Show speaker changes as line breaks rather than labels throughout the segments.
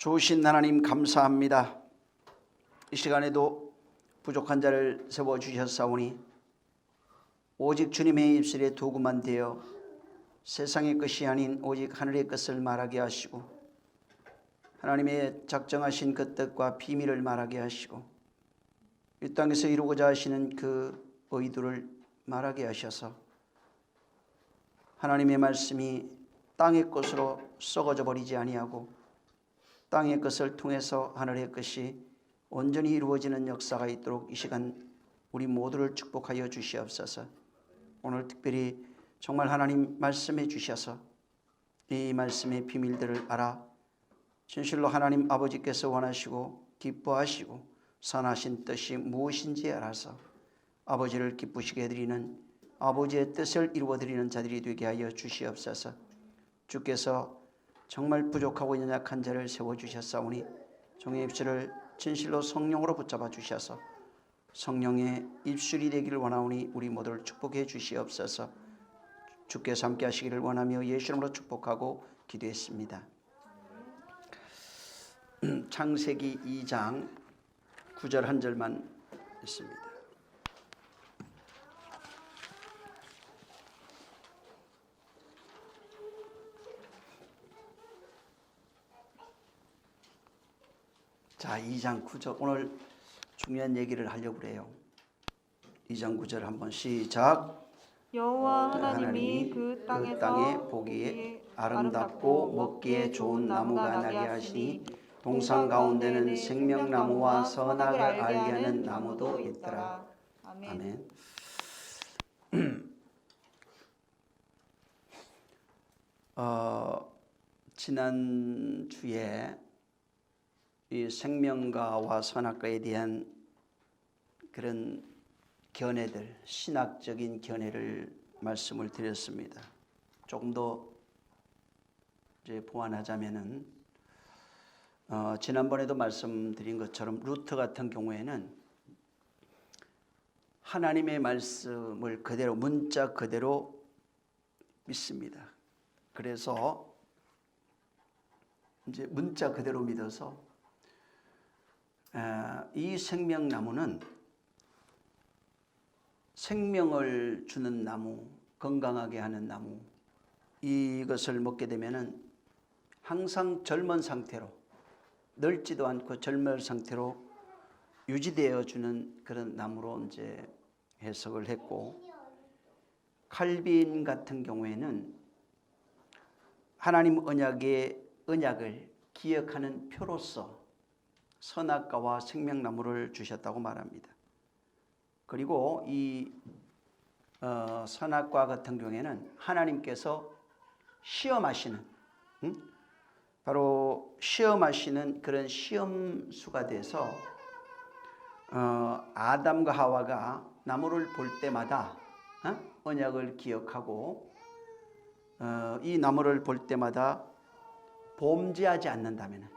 좋으신 하나님 감사합니다. 이 시간에도 부족한 자를 세워주셨사오니 오직 주님의 입술에 도구만 되어 세상의 것이 아닌 오직 하늘의 것을 말하게 하시고 하나님의 작정하신 그 뜻과 비밀을 말하게 하시고 이 땅에서 이루고자 하시는 그 의도를 말하게 하셔서 하나님의 말씀이 땅의 것으로 썩어져 버리지 아니하고 땅의 것을 통해서 하늘의 것이 온전히 이루어지는 역사가 있도록 이 시간 우리 모두를 축복하여 주시옵소서. 오늘 특별히 정말 하나님 말씀해 주셔서 이 말씀의 비밀들을 알아 진실로 하나님 아버지께서 원하시고 기뻐하시고 선하신 뜻이 무엇인지 알아서 아버지를 기쁘시게 해드리는 아버지의 뜻을 이루어드리는 자들이 되게 하여 주시옵소서. 주께서 정말 부족하고 연약한 자를 세워주셨사오니 종의 입술을 진실로 성령으로 붙잡아 주셔서 성령의 입술이 되기를 원하오니 우리 모두를 축복해 주시옵소서. 주께서 함께 하시기를 원하며 예수 이름으로 축복하고 기도했습니다. 창세기 2장 9절 한 절만 있습니다. 자, 2장 9절 오늘 중요한 얘기를 하려고 그래요. 2장 9절 한번 시작.
여호와 하나님이 그
땅에 보기에 아름답고 먹기에 좋은 나무가 나게 하시니 동산 가운데는 생명나무와 선악을 알게 하는 나무도 있더라. 아멘. 지난주에 이 생명과와 선악과에 대한 그런 견해들, 신학적인 견해를 말씀을 드렸습니다. 조금 더 이제 보완하자면은 지난번에도 말씀드린 것처럼 루터 같은 경우에는 하나님의 말씀을 그대로 문자 그대로 믿습니다. 그래서 이제 문자 그대로 믿어서 이 생명나무는 생명을 주는 나무, 건강하게 하는 나무, 이것을 먹게 되면은 항상 젊은 상태로 늙지도 않고 젊은 상태로 유지되어 주는 그런 나무로 이제 해석을 했고, 칼빈 같은 경우에는 하나님 언약을 기억하는 표로서 선악과와 생명나무를 주셨다고 말합니다. 그리고 이 선악과 같은 경우에는 하나님께서 시험하시는 바로 시험하시는 그런 시험수가 돼서 아담과 하와가 나무를 볼 때마다 언약을 기억하고 이 나무를 볼 때마다 범죄하지 않는다면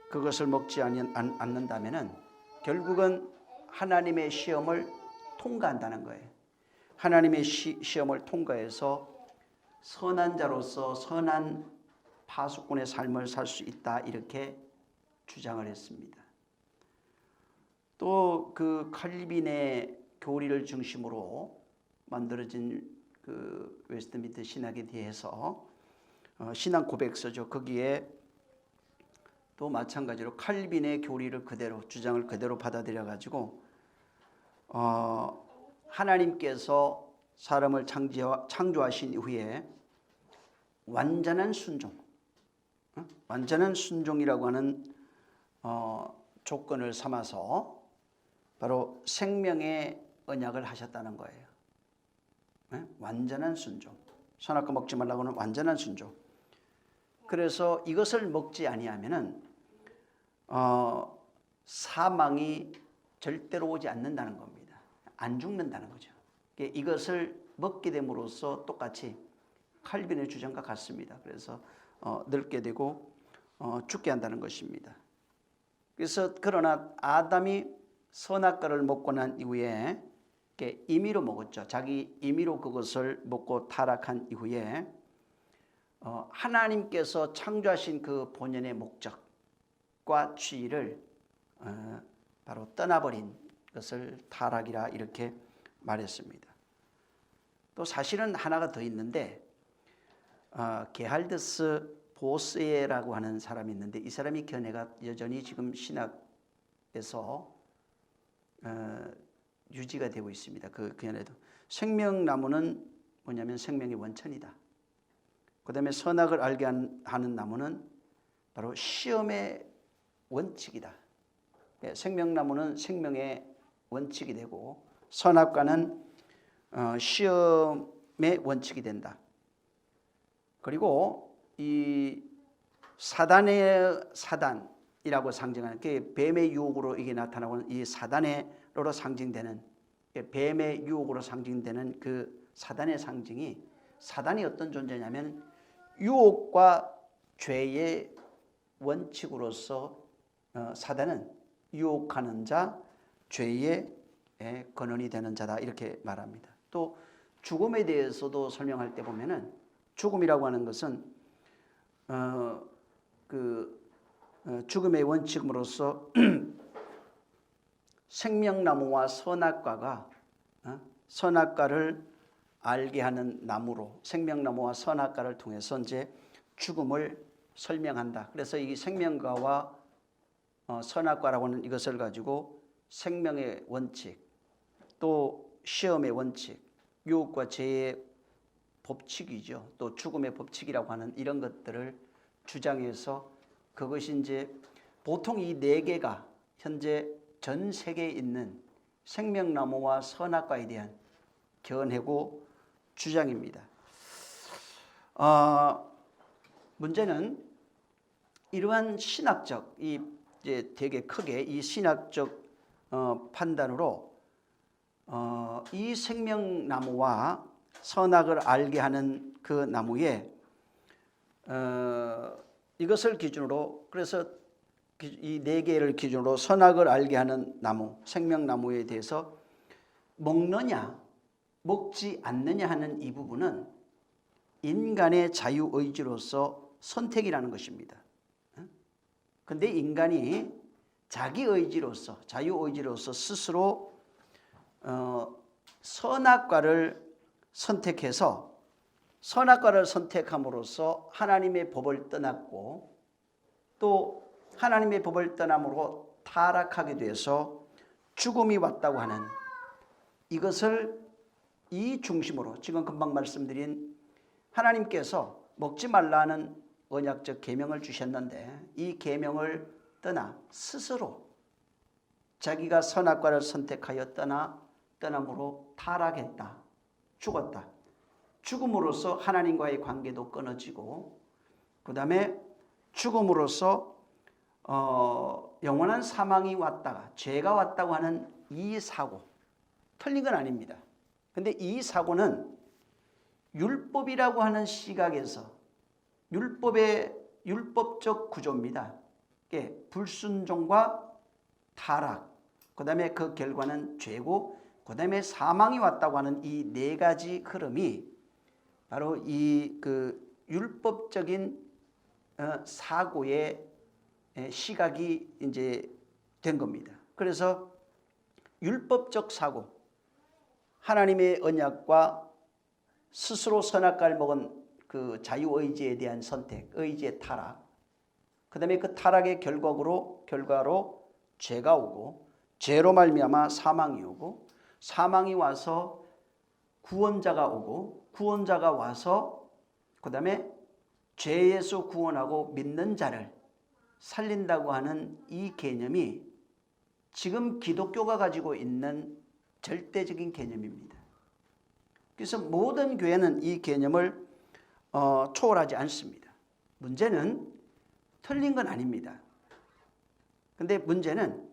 그것을 먹지 않는다면 결국은 하나님의 시험을 통과한다는 거예요. 하나님의 시험을 통과해서 선한 자로서 선한 파수꾼의 삶을 살 수 있다, 이렇게 주장을 했습니다. 또 그 칼빈의 교리를 중심으로 만들어진 그 웨스트민스터 신학에 대해서 신앙 고백서죠. 거기에 또 마찬가지로 칼빈의 교리를 그대로 주장을 그대로 받아들여 가지고 하나님께서 사람을 창조하신 이후에 완전한 순종이라고 하는 조건을 삼아서 바로 생명의 언약을 하셨다는 거예요. 완전한 순종. 선악과 먹지 말라고 하는 완전한 순종. 그래서 이것을 먹지 아니하면은 사망이 절대로 오지 않는다는 겁니다. 안 죽는다는 거죠. 이것을 먹게 됨으로써 똑같이 칼빈의 주장과 같습니다. 그래서 늙게 되고 죽게 한다는 것입니다. 그래서 그러나 아담이 선악과를 먹고 난 이후에 임의로 먹었죠. 자기 임의로 그것을 먹고 타락한 이후에 하나님께서 창조하신 그 본연의 목적, 덕과 취를 바로 떠나버린 것을 타락이라 이렇게 말했습니다. 또 사실은 하나가 더 있는데 게할드스 보스에라고 하는 사람이 있는데 이 사람이 견해가 여전히 지금 신학에서 유지가 되고 있습니다. 그 견해도 생명나무는 뭐냐면 생명의 원천이다. 그 다음에 선악을 알게 하는 나무는 바로 시험의 원칙이다. 생명나무는 생명의 원칙이 되고 선악과는 시험의 원칙이 된다. 그리고 이 사단이라고 상징하는 게 뱀의 유혹으로 이게 나타나고는 이 사단으로 상징되는 뱀의 유혹으로 상징되는 그 사단의 상징이 사단이 어떤 존재냐면 유혹과 죄의 원칙으로서 사단은 유혹하는 자, 죄의 근원이 되는 자다 이렇게 말합니다. 또 죽음에 대해서도 설명할 때 보면은 죽음이라고 하는 것은 죽음의 원칙으로서 생명나무와 선악과가 선악과를 알게 하는 나무로 생명나무와 선악과를 통해서 이제 죽음을 설명한다. 그래서 이 생명과와 선악과라고 하는 이것을 가지고 생명의 원칙, 또 시험의 원칙, 유혹과 죄의 법칙이죠. 또 죽음의 법칙이라고 하는 이런 것들을 주장해서 그것이 이제 보통 이 네 개가 현재 전 세계에 있는 생명나무와 선악과에 대한 견해고 주장입니다. 문제는 이러한 신학적 이제 되게 크게 이 신학적 판단으로 이 생명나무와 선악을 알게 하는 그 나무에 이것을 기준으로 그래서 이 네 개를 기준으로 선악을 알게 하는 나무, 생명나무에 대해서 먹느냐 먹지 않느냐 하는 이 부분은 인간의 자유의지로서 선택이라는 것입니다. 그런데 인간이 자기 의지로서 자유의지로서 스스로 선악과를 선택해서 선악과를 선택함으로써 하나님의 법을 떠났고 또 하나님의 법을 떠남으로 타락하게 돼서 죽음이 왔다고 하는 이것을 이 중심으로 지금 금방 말씀드린 하나님께서 먹지 말라는 언약적 계명을 주셨는데 이 계명을 떠나 스스로 자기가 선악과를 선택하여 떠남으로 타락했다. 죽었다. 죽음으로써 하나님과의 관계도 끊어지고 그 다음에 죽음으로써 영원한 사망이 왔다가 죄가 왔다고 하는 이 사고 틀린 건 아닙니다. 근데 이 사고는 율법이라고 하는 시각에서 율법적 구조입니다. 불순종과 타락, 그 다음에 그 결과는 죄고, 그 다음에 사망이 왔다고 하는 이 네 가지 흐름이 바로 이 율법적인 사고의 시각이 이제 된 겁니다. 그래서 율법적 사고, 하나님의 언약과 스스로 선악과를 먹은 그 자유의지에 대한 선택, 의지의 타락, 그 다음에 그 타락의 결과로 죄가 오고 죄로 말미암아 사망이 오고 사망이 와서 구원자가 오고 구원자가 와서 그 다음에 죄에서 구원하고 믿는 자를 살린다고 하는 이 개념이 지금 기독교가 가지고 있는 절대적인 개념입니다. 그래서 모든 교회는 이 개념을 초월하지 않습니다. 문제는 틀린 건 아닙니다. 근데 문제는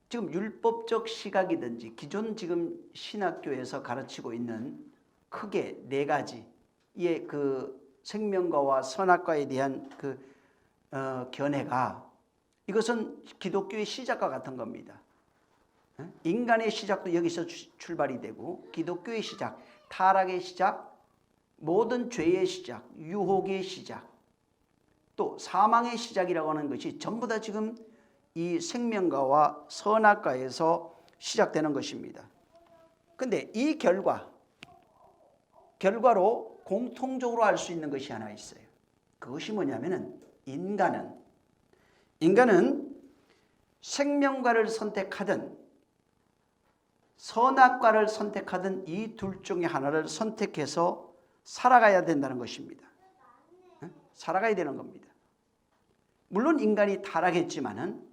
지금 율법적 시각이든지 기존 지금 신학교에서 가르치고 있는 크게 네 가지의 그 생명과와 선악과에 대한 그 견해가 이것은 기독교의 시작과 같은 겁니다. 인간의 시작도 여기서 출발이 되고 기독교의 시작, 타락의 시작, 모든 죄의 시작, 유혹의 시작, 또 사망의 시작이라고 하는 것이 전부 다 지금 이 생명과와 선악과에서 시작되는 것입니다. 근데 이 결과로 공통적으로 알 수 있는 것이 하나 있어요. 그것이 뭐냐면은 인간은 생명과를 선택하든 선악과를 선택하든 이 둘 중에 하나를 선택해서 살아가야 된다는 것입니다. 살아가야 되는 겁니다. 물론 인간이 타락했지만은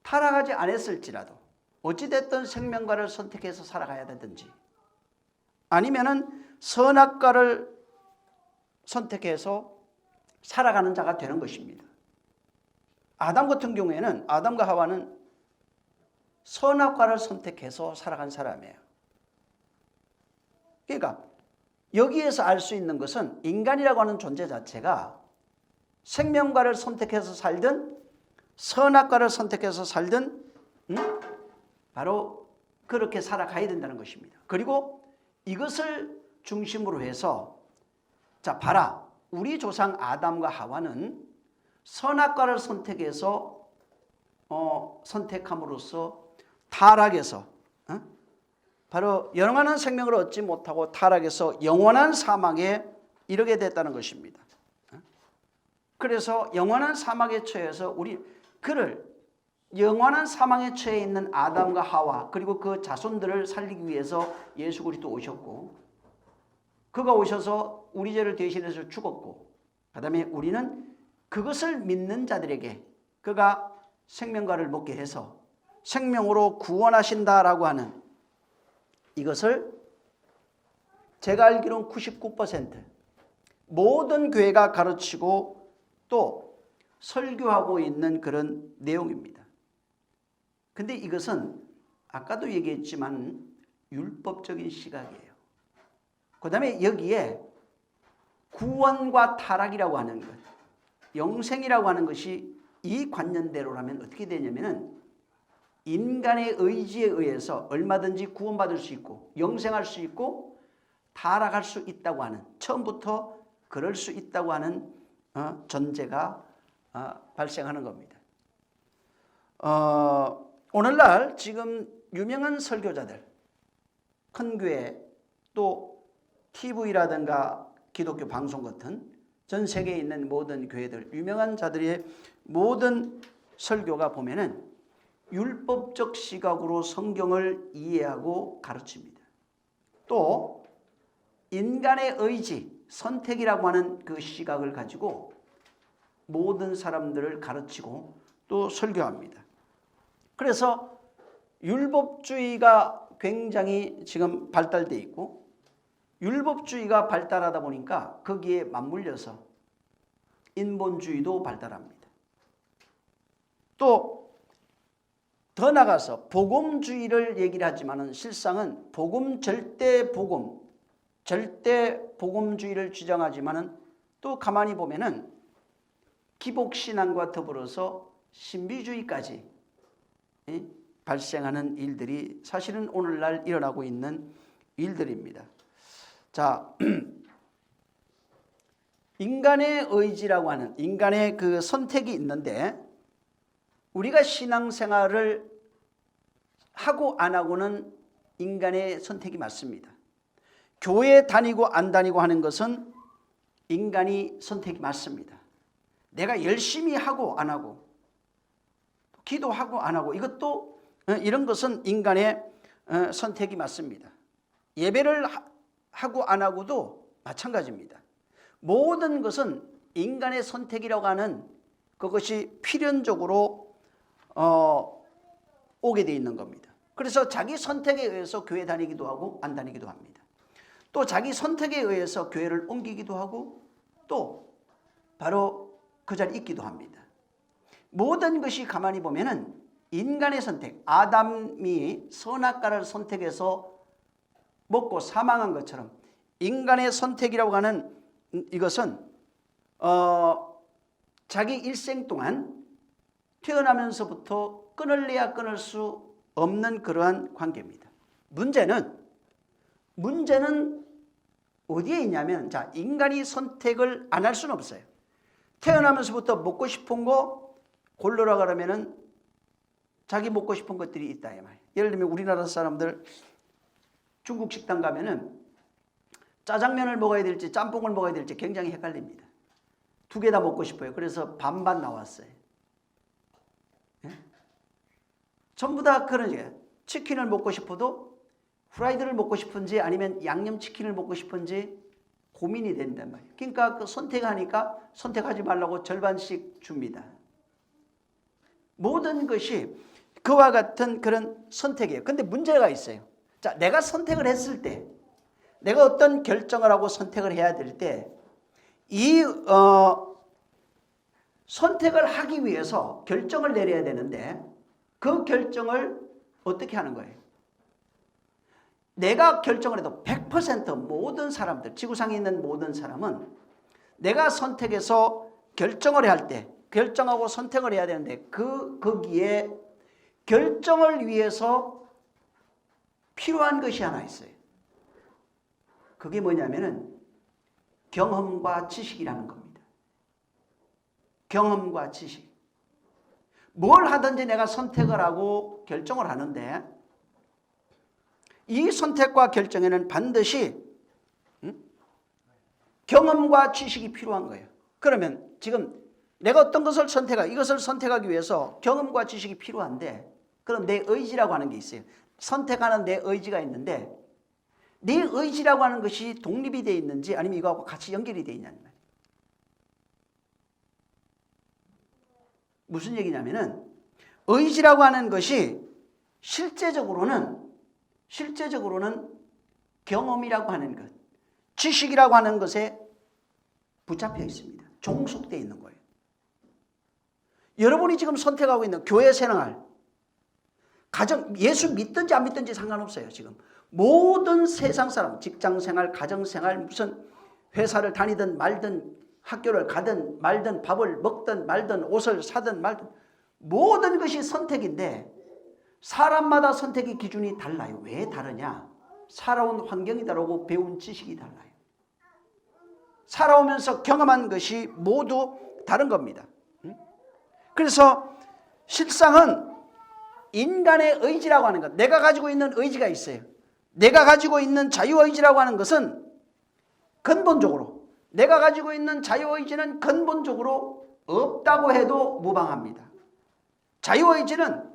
타락하지 않았을지라도 어찌됐든 생명과를 선택해서 살아가야 되든지 아니면은 선악과를 선택해서 살아가는 자가 되는 것입니다. 아담 같은 경우에는 아담과 하와는 선악과를 선택해서 살아간 사람이에요. 그러니까 여기에서 알 수 있는 것은 인간이라고 하는 존재 자체가 생명과를 선택해서 살든 선악과를 선택해서 살든 바로 그렇게 살아가야 된다는 것입니다. 그리고 이것을 중심으로 해서 자 봐라, 우리 조상 아담과 하와는 선악과를 선택해서 선택함으로써 타락해서 바로 영원한 생명을 얻지 못하고 타락해서 영원한 사망에 이르게 됐다는 것입니다. 그래서 영원한 사망에 처해서 그를 영원한 사망에 처해 있는 아담과 하와 그리고 그 자손들을 살리기 위해서 예수 그리스도 오셨고 그가 오셔서 우리 죄를 대신해서 죽었고 그다음에 우리는 그것을 믿는 자들에게 그가 생명과를 먹게 해서 생명으로 구원하신다라고 하는 이것을 제가 알기로는 99% 모든 교회가 가르치고 또 설교하고 있는 그런 내용입니다. 근데 이것은 아까도 얘기했지만 율법적인 시각이에요. 그 다음에 여기에 구원과 타락이라고 하는 것, 영생이라고 하는 것이 이 관념대로라면 어떻게 되냐면은 인간의 의지에 의해서 얼마든지 구원받을 수 있고 영생할 수 있고 타락할 수 있다고 하는 처음부터 그럴 수 있다고 하는 전제가 발생하는 겁니다. 오늘날 지금 유명한 설교자들, 큰 교회 또 TV라든가 기독교 방송 같은 전 세계에 있는 모든 교회들, 유명한 자들의 모든 설교가 보면은 율법적 시각으로 성경을 이해하고 가르칩니다. 또 인간의 의지, 선택이라고 하는 그 시각을 가지고 모든 사람들을 가르치고 또 설교합니다. 그래서 율법주의가 굉장히 지금 발달되어 있고 율법주의가 발달하다 보니까 거기에 맞물려서 인본주의도 발달합니다. 또 더 나가서 복음주의를 얘기를 하지만은 실상은 절대 복음주의를 주장하지만은 또 가만히 보면은 기복신앙과 더불어서 신비주의까지 발생하는 일들이 사실은 오늘날 일어나고 있는 일들입니다. 자, 인간의 의지라고 하는 인간의 그 선택이 있는데 우리가 신앙생활을 하고 안 하고는 인간의 선택이 맞습니다. 교회 다니고 안 다니고 하는 것은 인간이 선택이 맞습니다. 내가 열심히 하고 안 하고 기도하고 안 하고 이것도 이런 것은 인간의 선택이 맞습니다. 예배를 하고 안 하고도 마찬가지입니다. 모든 것은 인간의 선택이라고 하는 그것이 필연적으로 오게 되어 있는 겁니다. 그래서 자기 선택에 의해서 교회 다니기도 하고 안 다니기도 합니다. 또 자기 선택에 의해서 교회를 옮기기도 하고 또 바로 그 자리에 있기도 합니다. 모든 것이 가만히 보면은 인간의 선택, 아담이 선악과를 선택해서 먹고 사망한 것처럼 인간의 선택이라고 하는 이것은 자기 일생 동안 태어나면서부터 끊을래야 끊을 수 없는 그러한 관계입니다. 문제는 어디에 있냐면, 자, 인간이 선택을 안 할 수는 없어요. 태어나면서부터 먹고 싶은 거 고르라 그러면은 자기 먹고 싶은 것들이 있다 이 말이에요. 예를 들면 우리나라 사람들 중국 식당 가면은 짜장면을 먹어야 될지 짬뽕을 먹어야 될지 굉장히 헷갈립니다. 두 개 다 먹고 싶어요. 그래서 반반 나왔어요. 예? 전부 다 그런 거예요. 치킨을 먹고 싶어도 후라이드를 먹고 싶은지 아니면 양념치킨을 먹고 싶은지 고민이 된단 말이에요. 그러니까 그 선택하니까 선택하지 말라고 절반씩 줍니다. 모든 것이 그와 같은 그런 선택이에요. 근데 문제가 있어요. 자, 내가 선택을 했을 때, 내가 어떤 결정을 하고 선택을 해야 될 때, 이 선택을 하기 위해서 결정을 내려야 되는데 그 결정을 어떻게 하는 거예요? 내가 결정을 해도 100% 모든 사람들, 지구상에 있는 모든 사람은 내가 선택해서 결정을 할 때, 결정하고 선택을 해야 되는데 거기에 결정을 위해서 필요한 것이 하나 있어요. 그게 뭐냐면은 경험과 지식이라는 겁니다. 경험과 지식. 뭘 하든지 내가 선택을 하고 결정을 하는데 이 선택과 결정에는 반드시 경험과 지식이 필요한 거예요. 그러면 지금 내가 어떤 것을 이것을 선택하기 위해서 경험과 지식이 필요한데 그럼 내 의지라고 하는 게 있어요. 선택하는 내 의지가 있는데 내 의지라고 하는 것이 독립이 되어 있는지 아니면 이거하고 같이 연결이 되어 있냐는 말이에요. 무슨 얘기냐면은 의지라고 하는 것이 실제적으로는 경험이라고 하는 것, 지식이라고 하는 것에 붙잡혀 있습니다. 종속되어 있는 거예요. 여러분이 지금 선택하고 있는 교회 생활, 가정, 예수 믿든지 안 믿든지 상관없어요. 지금 모든 세상 사람, 직장 생활, 가정 생활, 무슨 회사를 다니든 말든 학교를 가든 말든 밥을 먹든 말든 옷을 사든 말든 모든 것이 선택인데 사람마다 선택의 기준이 달라요. 왜 다르냐? 살아온 환경이 다르고 배운 지식이 달라요. 살아오면서 경험한 것이 모두 다른 겁니다. 그래서 실상은 인간의 의지라고 하는 것, 내가 가지고 있는 의지가 있어요. 내가 가지고 있는 자유의지라고 하는 것은 근본적으로, 내가 가지고 있는 자유의지는 근본적으로 없다고 해도 무방합니다. 자유의지는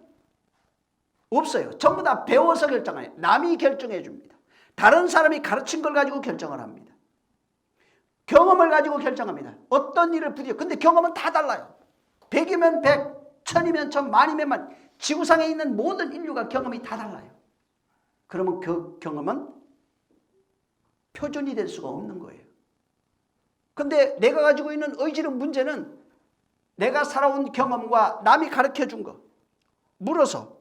없어요. 전부 다 배워서 결정해요. 남이 결정해 줍니다. 다른 사람이 가르친 걸 가지고 결정을 합니다. 경험을 가지고 결정합니다. 어떤 일을 근데 경험은 다 달라요. 100이면 100, 1000이면 1000, 만이면 만. 지구상에 있는 모든 인류가 경험이 다 달라요. 그러면 그 경험은 표준이 될 수가 없는 거예요. 근데 내가 가지고 있는 의지는 문제는 내가 살아온 경험과 남이 가르쳐 준 거, 물어서,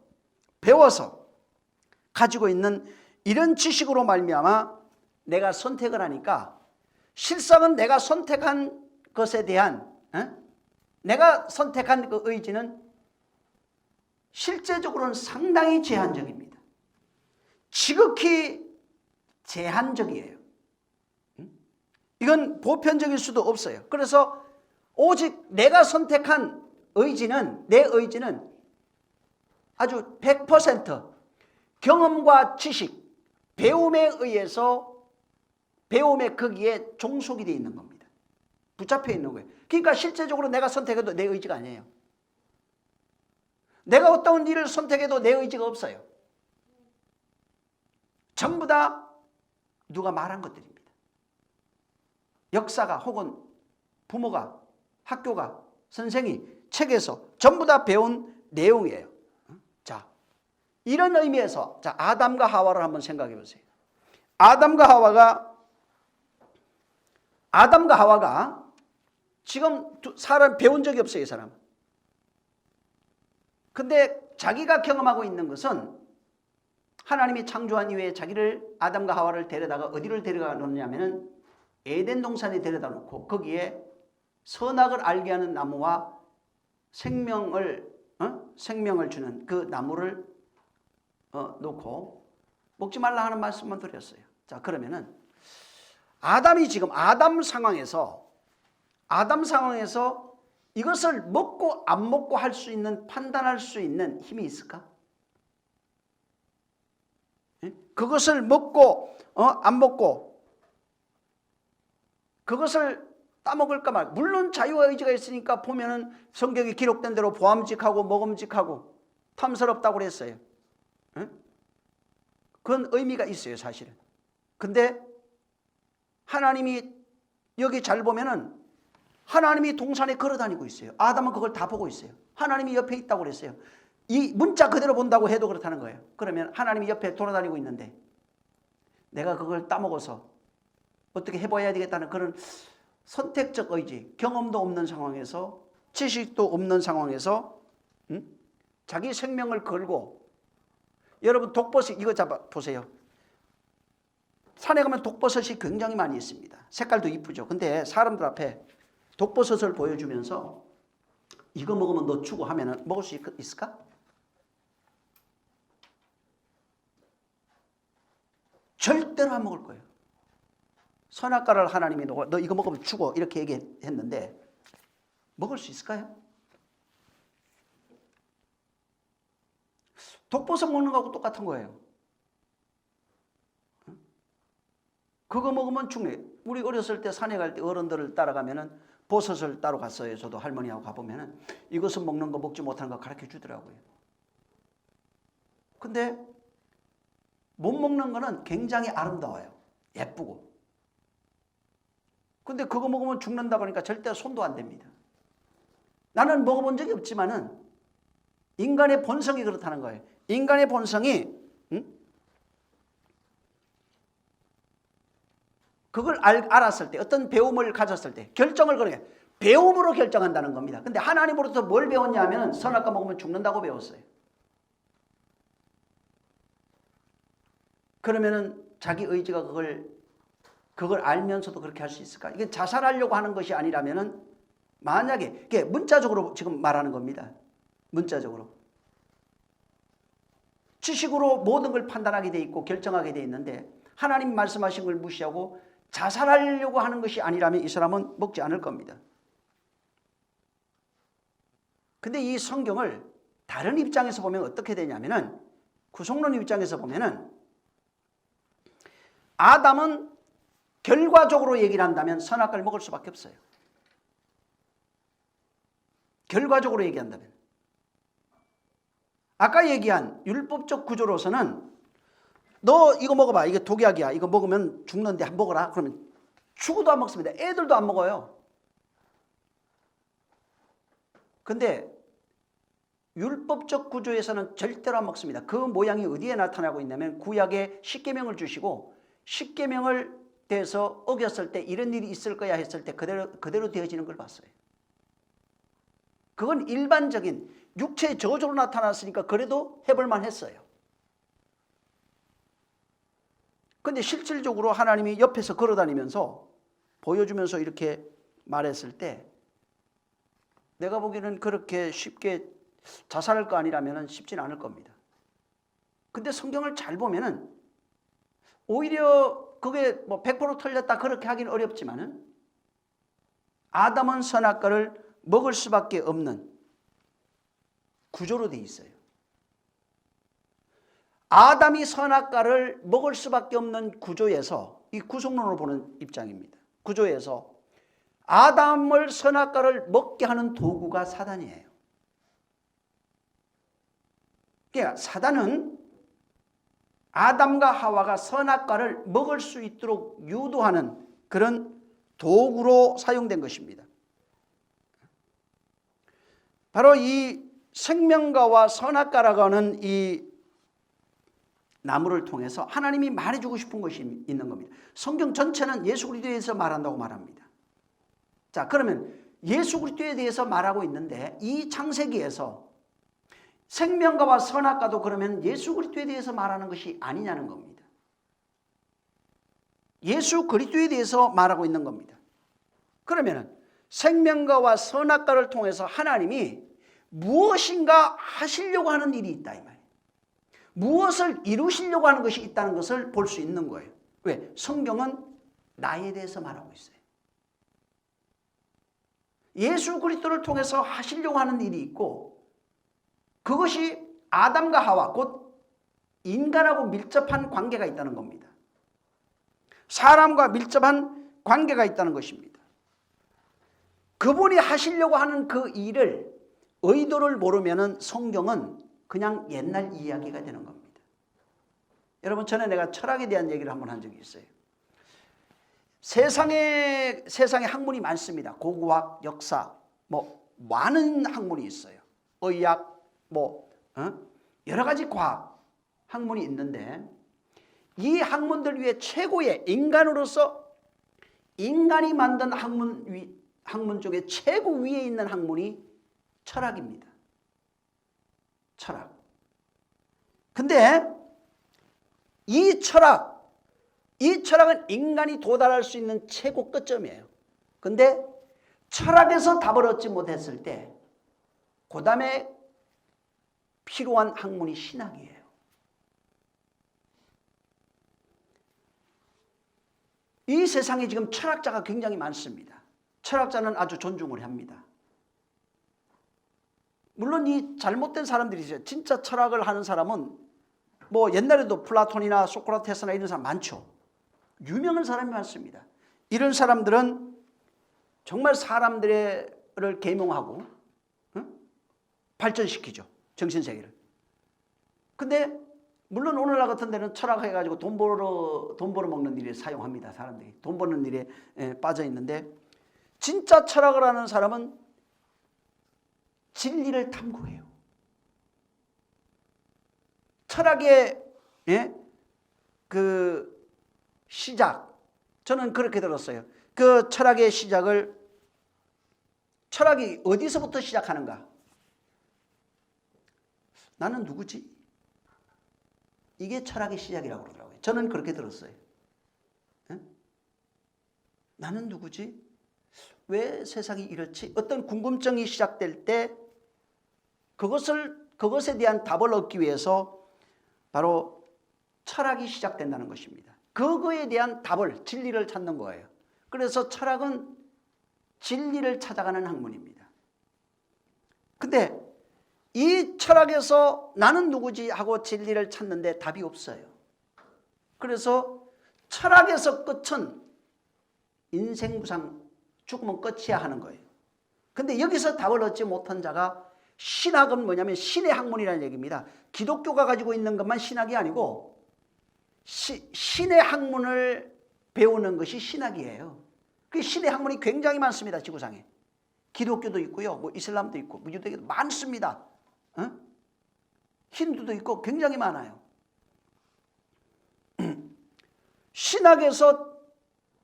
배워서 가지고 있는 이런 지식으로 말미암아 내가 선택을 하니까 실상은 내가 선택한 것에 대한 내가 선택한 그 의지는 실제적으로는 상당히 제한적입니다. 지극히 제한적이에요. 이건 보편적일 수도 없어요. 그래서 오직 내가 선택한 의지는, 내 의지는 아주 100% 경험과 지식, 배움에 의해서 배움의 거기에 종속이 되어 있는 겁니다. 붙잡혀 있는 거예요. 그러니까 실제적으로 내가 선택해도 내 의지가 아니에요. 내가 어떤 일을 선택해도 내 의지가 없어요. 전부 다 누가 말한 것들입니다. 역사가 혹은 부모가, 학교가, 선생이, 책에서 전부 다 배운 내용이에요. 자, 이런 의미에서 자, 아담과 하와를 한번 생각해 보세요. 아담과 하와가 지금 사람 배운 적이 없어요, 이 사람. 근데 자기가 경험하고 있는 것은 하나님이 창조한 이후에 자기를 아담과 하와를 데려다가 어디를 데려가 놓느냐면은 에덴 동산에 데려다 놓고 거기에 선악을 알게 하는 나무와 생명을 주는 그 나무를 놓고 먹지 말라 하는 말씀만 드렸어요. 자, 그러면은 아담이 지금 아담 상황에서 이것을 먹고 안 먹고 할 수 있는, 판단할 수 있는 힘이 있을까? 그것을 먹고 안 먹고 그것을 따먹을까 말. 물론 자유와 의지가 있으니까 보면은 성경에 기록된 대로 보암직하고 먹음직하고 탐스럽다고 그랬어요. 그건 의미가 있어요, 사실은. 근데 하나님이 여기 잘 보면은 하나님이 동산에 걸어다니고 있어요. 아담은 그걸 다 보고 있어요. 하나님이 옆에 있다고 그랬어요. 이 문자 그대로 본다고 해도 그렇다는 거예요. 그러면 하나님이 옆에 돌아다니고 있는데 내가 그걸 따먹어서 어떻게 해봐야 되겠다는 그런 선택적 의지, 경험도 없는 상황에서, 지식도 없는 상황에서 자기 생명을 걸고, 여러분 독버섯 이거 잡아 보세요. 산에 가면 독버섯이 굉장히 많이 있습니다. 색깔도 이쁘죠. 근데 사람들 앞에 독버섯을 보여주면서 이거 먹으면 너 죽어 하면은 먹을 수 있을까? 절대로 안 먹을 거예요. 선악과를 하나님이 너 이거 먹으면 죽어 이렇게 얘기했는데 먹을 수 있을까요? 독버섯 먹는 거하고 똑같은 거예요. 그거 먹으면 죽네. 우리 어렸을 때 산에 갈 때 어른들을 따라가면은 버섯을 따러 갔어요. 저도 할머니하고 가보면은 이것은 먹는 거 먹지 못하는 거 가르쳐 주더라고요. 근데 못 먹는 거는 굉장히 아름다워요. 예쁘고. 근데 그거 먹으면 죽는다 그러니까 절대 손도 안 댑니다. 나는 먹어본 적이 없지만은 인간의 본성이 그렇다는 거예요. 인간의 본성이 그걸 알았을 때, 어떤 배움을 가졌을 때 결정을 그렇게 배움으로 결정한다는 겁니다. 근데 하나님으로부터 뭘 배웠냐 하면 선악과 먹으면 죽는다고 배웠어요. 그러면은 자기 의지가 그걸 알면서도 그렇게 할 수 있을까? 이게 자살하려고 하는 것이 아니라면은 만약에 이게 문자적으로 지금 말하는 겁니다. 문자적으로. 지식으로 모든 걸 판단하게 돼 있고 결정하게 돼 있는데 하나님 말씀하신 걸 무시하고 자살하려고 하는 것이 아니라면 이 사람은 먹지 않을 겁니다. 근데 이 성경을 다른 입장에서 보면 어떻게 되냐면은 구속론 입장에서 보면은 아담은 결과적으로 얘기를 한다면 선악과를 먹을 수밖에 없어요. 결과적으로 얘기한다면. 아까 얘기한 율법적 구조로서는 너 이거 먹어봐. 이게 독약이야. 이거 먹으면 죽는데 한번 먹어라. 그러면 죽어도 안 먹습니다. 애들도 안 먹어요. 근데 율법적 구조에서는 절대로 안 먹습니다. 그 모양이 어디에 나타나고 있냐면 구약에 십계명을 주시고 십계명을 대해서 어겼을 때 이런 일이 있을 거야 했을 때 그대로 되어지는 걸 봤어요. 그건 일반적인 육체의 저주로 나타났으니까 그래도 해볼만 했어요. 근데 실질적으로 하나님이 옆에서 걸어다니면서 보여주면서 이렇게 말했을 때 내가 보기에는 그렇게 쉽게 자살할 거 아니라면 쉽진 않을 겁니다. 근데 성경을 잘 보면은 오히려 그게 뭐 100% 틀렸다 그렇게 하기는 어렵지만은 아담은 선악과를 먹을 수밖에 없는 구조로 돼 있어요. 아담이 선악과를 먹을 수밖에 없는 구조에서 이 구속론으로 보는 입장입니다. 구조에서 아담을 선악과를 먹게 하는 도구가 사단이에요. 그러니까 사단은 아담과 하와가 선악과를 먹을 수 있도록 유도하는 그런 도구로 사용된 것입니다. 바로 이 생명과와 선악과라고 하는 이 나무를 통해서 하나님이 말해주고 싶은 것이 있는 겁니다. 성경 전체는 예수 그리스도에 대해서 말한다고 말합니다. 자, 그러면 예수 그리스도에 대해서 말하고 있는데 이 창세기에서 생명과와 선악과도 그러면 예수 그리스도에 대해서 말하는 것이 아니냐는 겁니다. 예수 그리스도에 대해서 말하고 있는 겁니다. 그러면 생명과와 선악과를 통해서 하나님이 무엇인가 하시려고 하는 일이 있다 이 말이에요. 무엇을 이루시려고 하는 것이 있다는 것을 볼 수 있는 거예요. 왜? 성경은 나에 대해서 말하고 있어요. 예수 그리스도를 통해서 하시려고 하는 일이 있고 그것이 아담과 하와 곧 인간하고 밀접한 관계가 있다는 겁니다. 사람과 밀접한 관계가 있다는 것입니다. 그분이 하시려고 하는 그 일을 의도를 모르면 성경은 그냥 옛날 이야기가 되는 겁니다. 여러분 전에 내가 철학에 대한 얘기를 한번 한 적이 있어요. 세상에 학문이 많습니다. 고고학, 역사, 뭐 많은 학문이 있어요. 의학, 여러 가지 과학 학문이 있는데 이 학문들 위에 최고의 인간으로서 인간이 만든 학문 중에 최고 위에 있는 학문이 철학입니다. 철학. 근데 이 철학은 인간이 도달할 수 있는 최고 끝점이에요. 근데 철학에서 답을 얻지 못했을 때 그 다음에 필요한 학문이 신학이에요. 이 세상에 지금 철학자가 굉장히 많습니다. 철학자는 아주 존중을 합니다. 물론 이 잘못된 사람들이죠. 진짜 철학을 하는 사람은 뭐 옛날에도 플라톤이나 소크라테스나 이런 사람 많죠. 유명한 사람이 많습니다. 이런 사람들은 정말 사람들을 계몽하고 발전시키죠. 정신세계를. 근데 물론 오늘날 같은 데는 철학해가지고 돈 벌어 먹는 일에 사용합니다. 사람들이 돈 버는 일에 빠져 있는데 진짜 철학을 하는 사람은 진리를 탐구해요. 철학의 그 시작, 저는 그렇게 들었어요. 그 철학의 시작을 철학이 어디서부터 시작하는가? 나는 누구지? 이게 철학의 시작이라고 그러더라고요. 저는 그렇게 들었어요. 나는 누구지? 왜 세상이 이렇지? 어떤 궁금증이 시작될 때 그것에 대한 답을 얻기 위해서 바로 철학이 시작된다는 것입니다. 그거에 대한 답을, 진리를 찾는 거예요. 그래서 철학은 진리를 찾아가는 학문입니다. 근데 이 철학에서 나는 누구지 하고 진리를 찾는데 답이 없어요. 그래서 철학에서 끝은 인생무상, 죽으면 끝이야 하는 거예요. 근데 여기서 답을 얻지 못한 자가 신학은 뭐냐면 신의 학문이라는 얘기입니다. 기독교가 가지고 있는 것만 신학이 아니고 신의 학문을 배우는 것이 신학이에요. 그 신의 학문이 굉장히 많습니다. 지구상에. 기독교도 있고요. 뭐 이슬람도 있고 유대교도 많습니다. 힌두도 있고 굉장히 많아요. 신학에서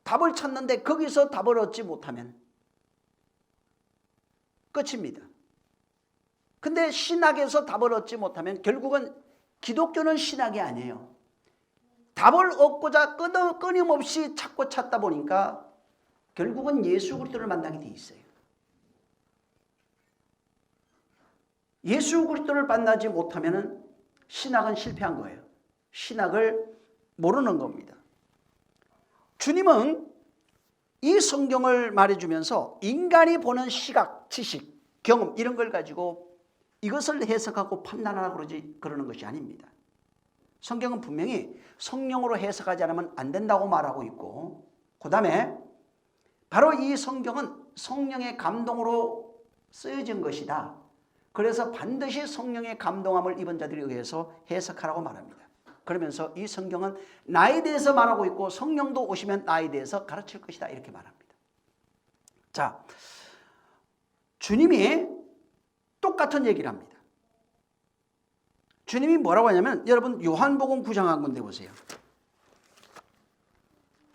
답을 찾는데 거기서 답을 얻지 못하면 끝입니다. 근데 신학에서 답을 얻지 못하면 결국은 기독교는 신학이 아니에요. 답을 얻고자 끊임없이 찾다 보니까 결국은 예수 그리스도를 만나게 돼 있어요. 예수 그리스도를 만나지 못하면 신학은 실패한 거예요. 신학을 모르는 겁니다. 주님은 이 성경을 말해주면서 인간이 보는 시각, 지식, 경험 이런 걸 가지고 이것을 해석하고 판단하라고 그러는 것이 아닙니다. 성경은 분명히 성령으로 해석하지 않으면 안 된다고 말하고 있고 그 다음에 바로 이 성경은 성령의 감동으로 쓰여진 것이다. 그래서 반드시 성령의 감동함을 입은 자들에 의해서 해석하라고 말합니다. 그러면서 이 성경은 나에 대해서 말하고 있고 성령도 오시면 나에 대해서 가르칠 것이다 이렇게 말합니다. 자, 주님이 똑같은 얘기를 합니다. 주님이 뭐라고 하냐면 여러분 요한복음 9장 한 군데 보세요.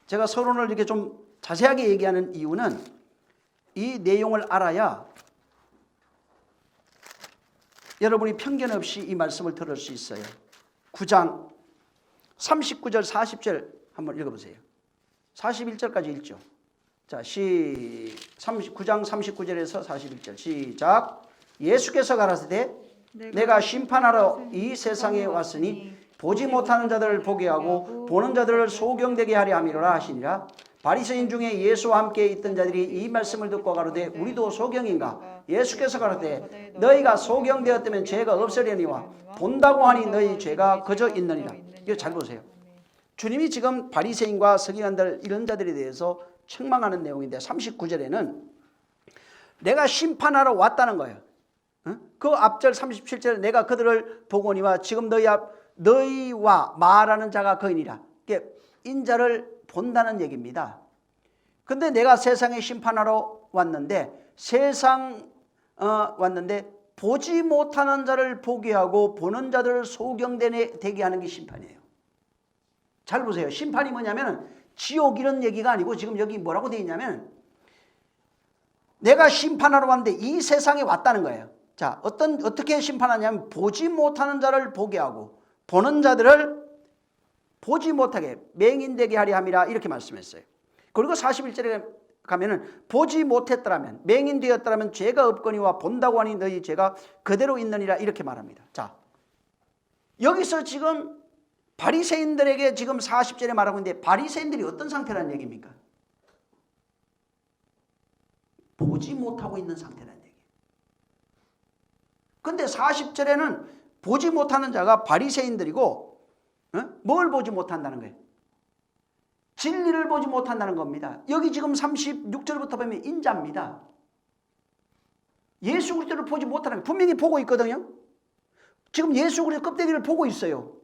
제가 서론을 이렇게 좀 자세하게 얘기하는 이유는 이 내용을 알아야 여러분이 편견 없이 이 말씀을 들을 수 있어요. 9장 39절 40절 한번 읽어보세요. 41절까지 읽죠. 자, 9장 39절에서 41절 시작. 예수께서 가라사대 내가 심판하러 이 세상에 왔으니 보지 못하는 자들을 보게 하고 보는 자들을 소경되게 하려 함이로라 하시니라. 바리새인 중에 예수와 함께 있던 자들이 이 말씀을 듣고 가로되 우리도 소경인가? 예수께서 가로되 너희가 소경되었다면 죄가 없으려니와 본다고 하니 너희 죄가 그저 있느니라. 이거 잘 보세요. 주님이 지금 바리새인과 서기관들 이런 자들에 대해서 책망하는 내용인데 39절에는 내가 심판하러 왔다는 거예요. 그 앞절 37절에 내가 그들을 보거니와 지금 너희와 말하는 자가 거이니라. 인자를 본다는 얘기입니다. 근데 내가 세상에 심판하러 왔는데 왔는데 보지 못하는 자를 보게 하고 보는 자들을 소경되게 하는 게 심판이에요. 잘 보세요. 심판이 뭐냐면 지옥 이런 얘기가 아니고 지금 여기 뭐라고 되어 있냐면 내가 심판하러 왔는데 이 세상에 왔다는 거예요. 자, 어떻게 심판하냐면 보지 못하는 자를 보게 하고 보는 자들을 보지 못하게 맹인되게 하려 함이라 이렇게 말씀했어요. 그리고 41절에 가면은 보지 못했더라면 맹인되었더라면 죄가 없거니와 본다고 하니 너희 죄가 그대로 있느니라 이렇게 말합니다. 자, 여기서 지금 바리새인들에게 지금 40절에 말하고 있는데 바리새인들이 어떤 상태라는 얘기입니까? 보지 못하고 있는 상태라는 얘기예요. 근데 40절에는 보지 못하는 자가 바리새인들이고 뭘 보지 못한다는 거예요? 진리를 보지 못한다는 겁니다. 여기 지금 36절부터 보면 인자입니다. 예수 그리스도를 보지 못하는 거예요. 분명히 보고 있거든요. 지금 예수 그리스도 껍데기를 보고 있어요.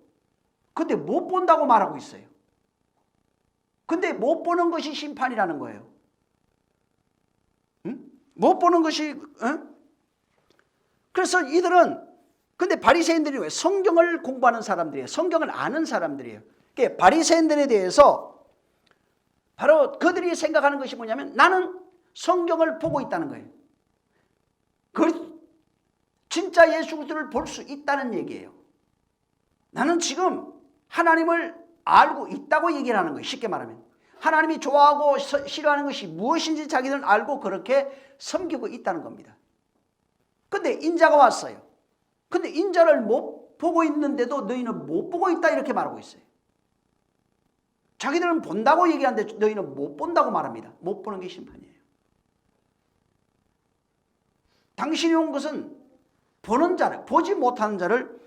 근데 못 본다고 말하고 있어요. 근데 못 보는 것이 심판이라는 거예요. 못 보는 것이 그래서 이들은 근데 바리새인들이 왜 성경을 공부하는 사람들이에요. 성경을 아는 사람들이에요. 그러니까 바리새인들에 대해서 바로 그들이 생각하는 것이 뭐냐면 나는 성경을 보고 있다는 거예요. 진짜 예수 그리스도를 볼 수 있다는 얘기예요. 나는 지금 하나님을 알고 있다고 얘기를 하는 거예요. 쉽게 말하면 하나님이 좋아하고 싫어하는 것이 무엇인지 자기들은 알고 그렇게 섬기고 있다는 겁니다. 근데 인자가 왔어요. 근데 인자를 못 보고 있는데도 너희는 못 보고 있다 이렇게 말하고 있어요. 자기들은 본다고 얘기하는데 너희는 못 본다고 말합니다. 못 보는 게 심판이에요. 당신이 온 것은 보는 자를, 보지 못하는 자를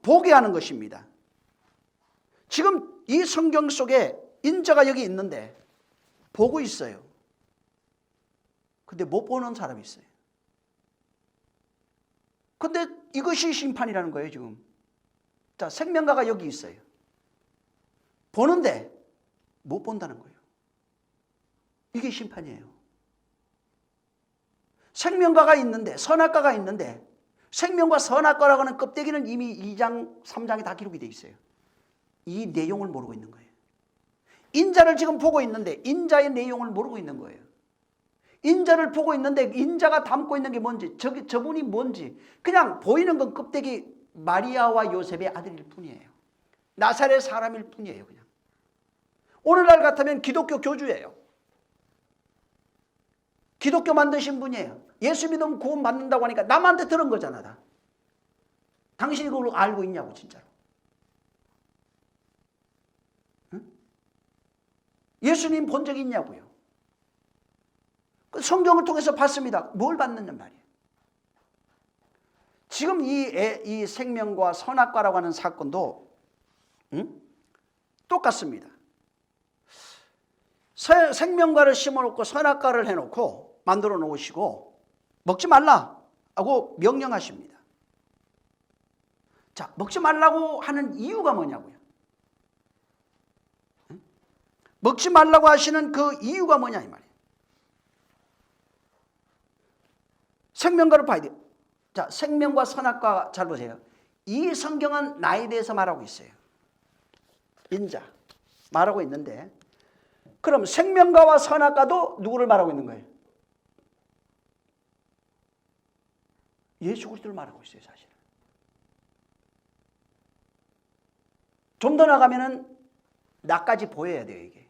보게 하는 것입니다. 지금 이 성경 속에 인자가 여기 있는데 보고 있어요. 근데 못 보는 사람이 있어요. 근데 이것이 심판이라는 거예요, 지금. 자, 생명가가 여기 있어요. 보는데 못 본다는 거예요. 이게 심판이에요. 생명가가 있는데, 선악과가 있는데, 생명과 선악과라고 하는 껍데기는 이미 2장, 3장에 다 기록이 되어 있어요. 이 내용을 모르고 있는 거예요. 인자를 지금 보고 있는데 인자의 내용을 모르고 있는 거예요. 인자를 보고 있는데 인자가 담고 있는 게 뭔지, 저분이 뭔지 그냥 보이는 건 껍데기 마리아와 요셉의 아들일 뿐이에요. 나사렛 사람일 뿐이에요. 그냥 오늘날 같으면 기독교 교주예요. 기독교 만드신 분이에요. 예수 믿으면 구원 받는다고 하니까 남한테 들은 거잖아. 다. 당신이 그걸 알고 있냐고 진짜로. 응? 예수님 본 적이 있냐고요. 성경을 통해서 봤습니다. 뭘 봤느냐 말이에요. 지금 이 생명과 선악과라고 하는 사건도 똑같습니다. 생명과를 심어놓고 선악과를 해놓고 만들어 놓으시고 먹지 말라 하고 명령하십니다. 자, 먹지 말라고 하는 이유가 뭐냐고요. 먹지 말라고 하시는 그 이유가 뭐냐 이 말이에요. 생명과를 봐야 돼요. 자, 생명과 선악과 잘 보세요. 이 성경은 나에 대해서 말하고 있어요. 인자 말하고 있는데 그럼 생명과와 선악과도 누구를 말하고 있는 거예요? 예수 그리스도를 말하고 있어요, 사실은. 좀 더 나가면은 나까지 보여야 돼요, 이게.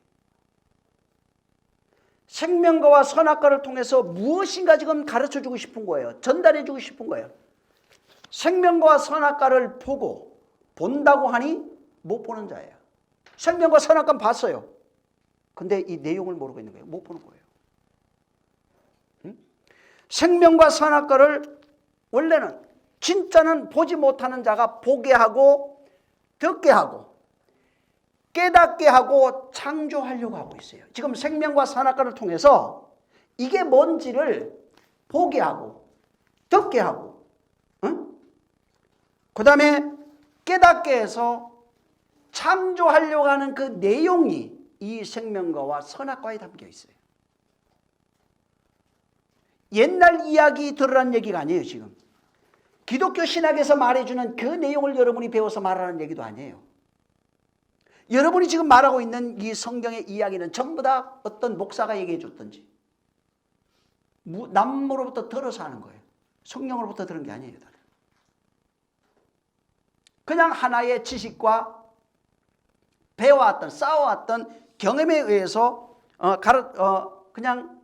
생명과와 선악과를 통해서 무엇인가 지금 가르쳐주고 싶은 거예요. 전달해주고 싶은 거예요. 생명과 선악과를 본다고 하니 못 보는 자예요. 생명과 선악과는 봤어요. 근데 이 내용을 모르고 있는 거예요. 못 보는 거예요. 응? 생명과 선악과를 원래는 진짜는 보지 못하는 자가 보게 하고 듣게 하고 깨닫게 하고 창조하려고 하고 있어요. 지금 생명과 선악과를 통해서 이게 뭔지를 보게 하고 듣게 하고 그 다음에 깨닫게 해서 창조하려고 하는 그 내용이 이 생명과와 선악과에 담겨 있어요. 옛날 이야기 들으라는 얘기가 아니에요. 지금 기독교 신학에서 말해주는 그 내용을 여러분이 배워서 말하는 얘기도 아니에요. 여러분이 지금 말하고 있는 이 성경의 이야기는 전부 다 어떤 목사가 얘기해 줬던지 남으로부터 들어서 하는 거예요. 성령으로부터 들은 게 아니에요. 그냥 하나의 지식과 배워왔던 쌓아왔던 경험에 의해서 그냥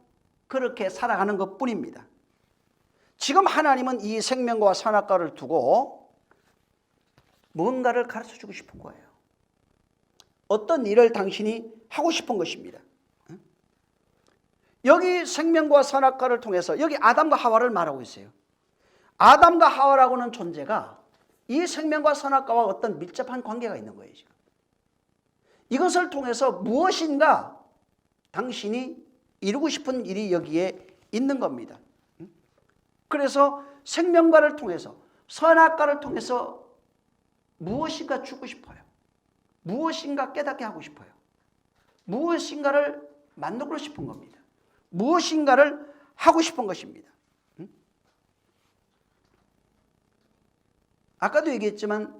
그렇게 살아가는 것뿐입니다. 지금 하나님은 이 생명과 선악과를 두고 뭔가를 가르쳐주고 싶은 거예요. 어떤 일을 당신이 하고 싶은 것입니다. 여기 생명과 선악과를 통해서 여기 아담과 하와를 말하고 있어요. 아담과 하와라고 하는 존재가 이 생명과 선악과와 어떤 밀접한 관계가 있는 거예요. 지금. 이것을 통해서 무엇인가 당신이 이루고 싶은 일이 여기에 있는 겁니다. 그래서 생명과를 통해서 선악과를 통해서 무엇인가 주고 싶어요. 무엇인가 깨닫게 하고 싶어요. 무엇인가를 만들고 싶은 겁니다. 무엇인가를 하고 싶은 것입니다. 아까도 얘기했지만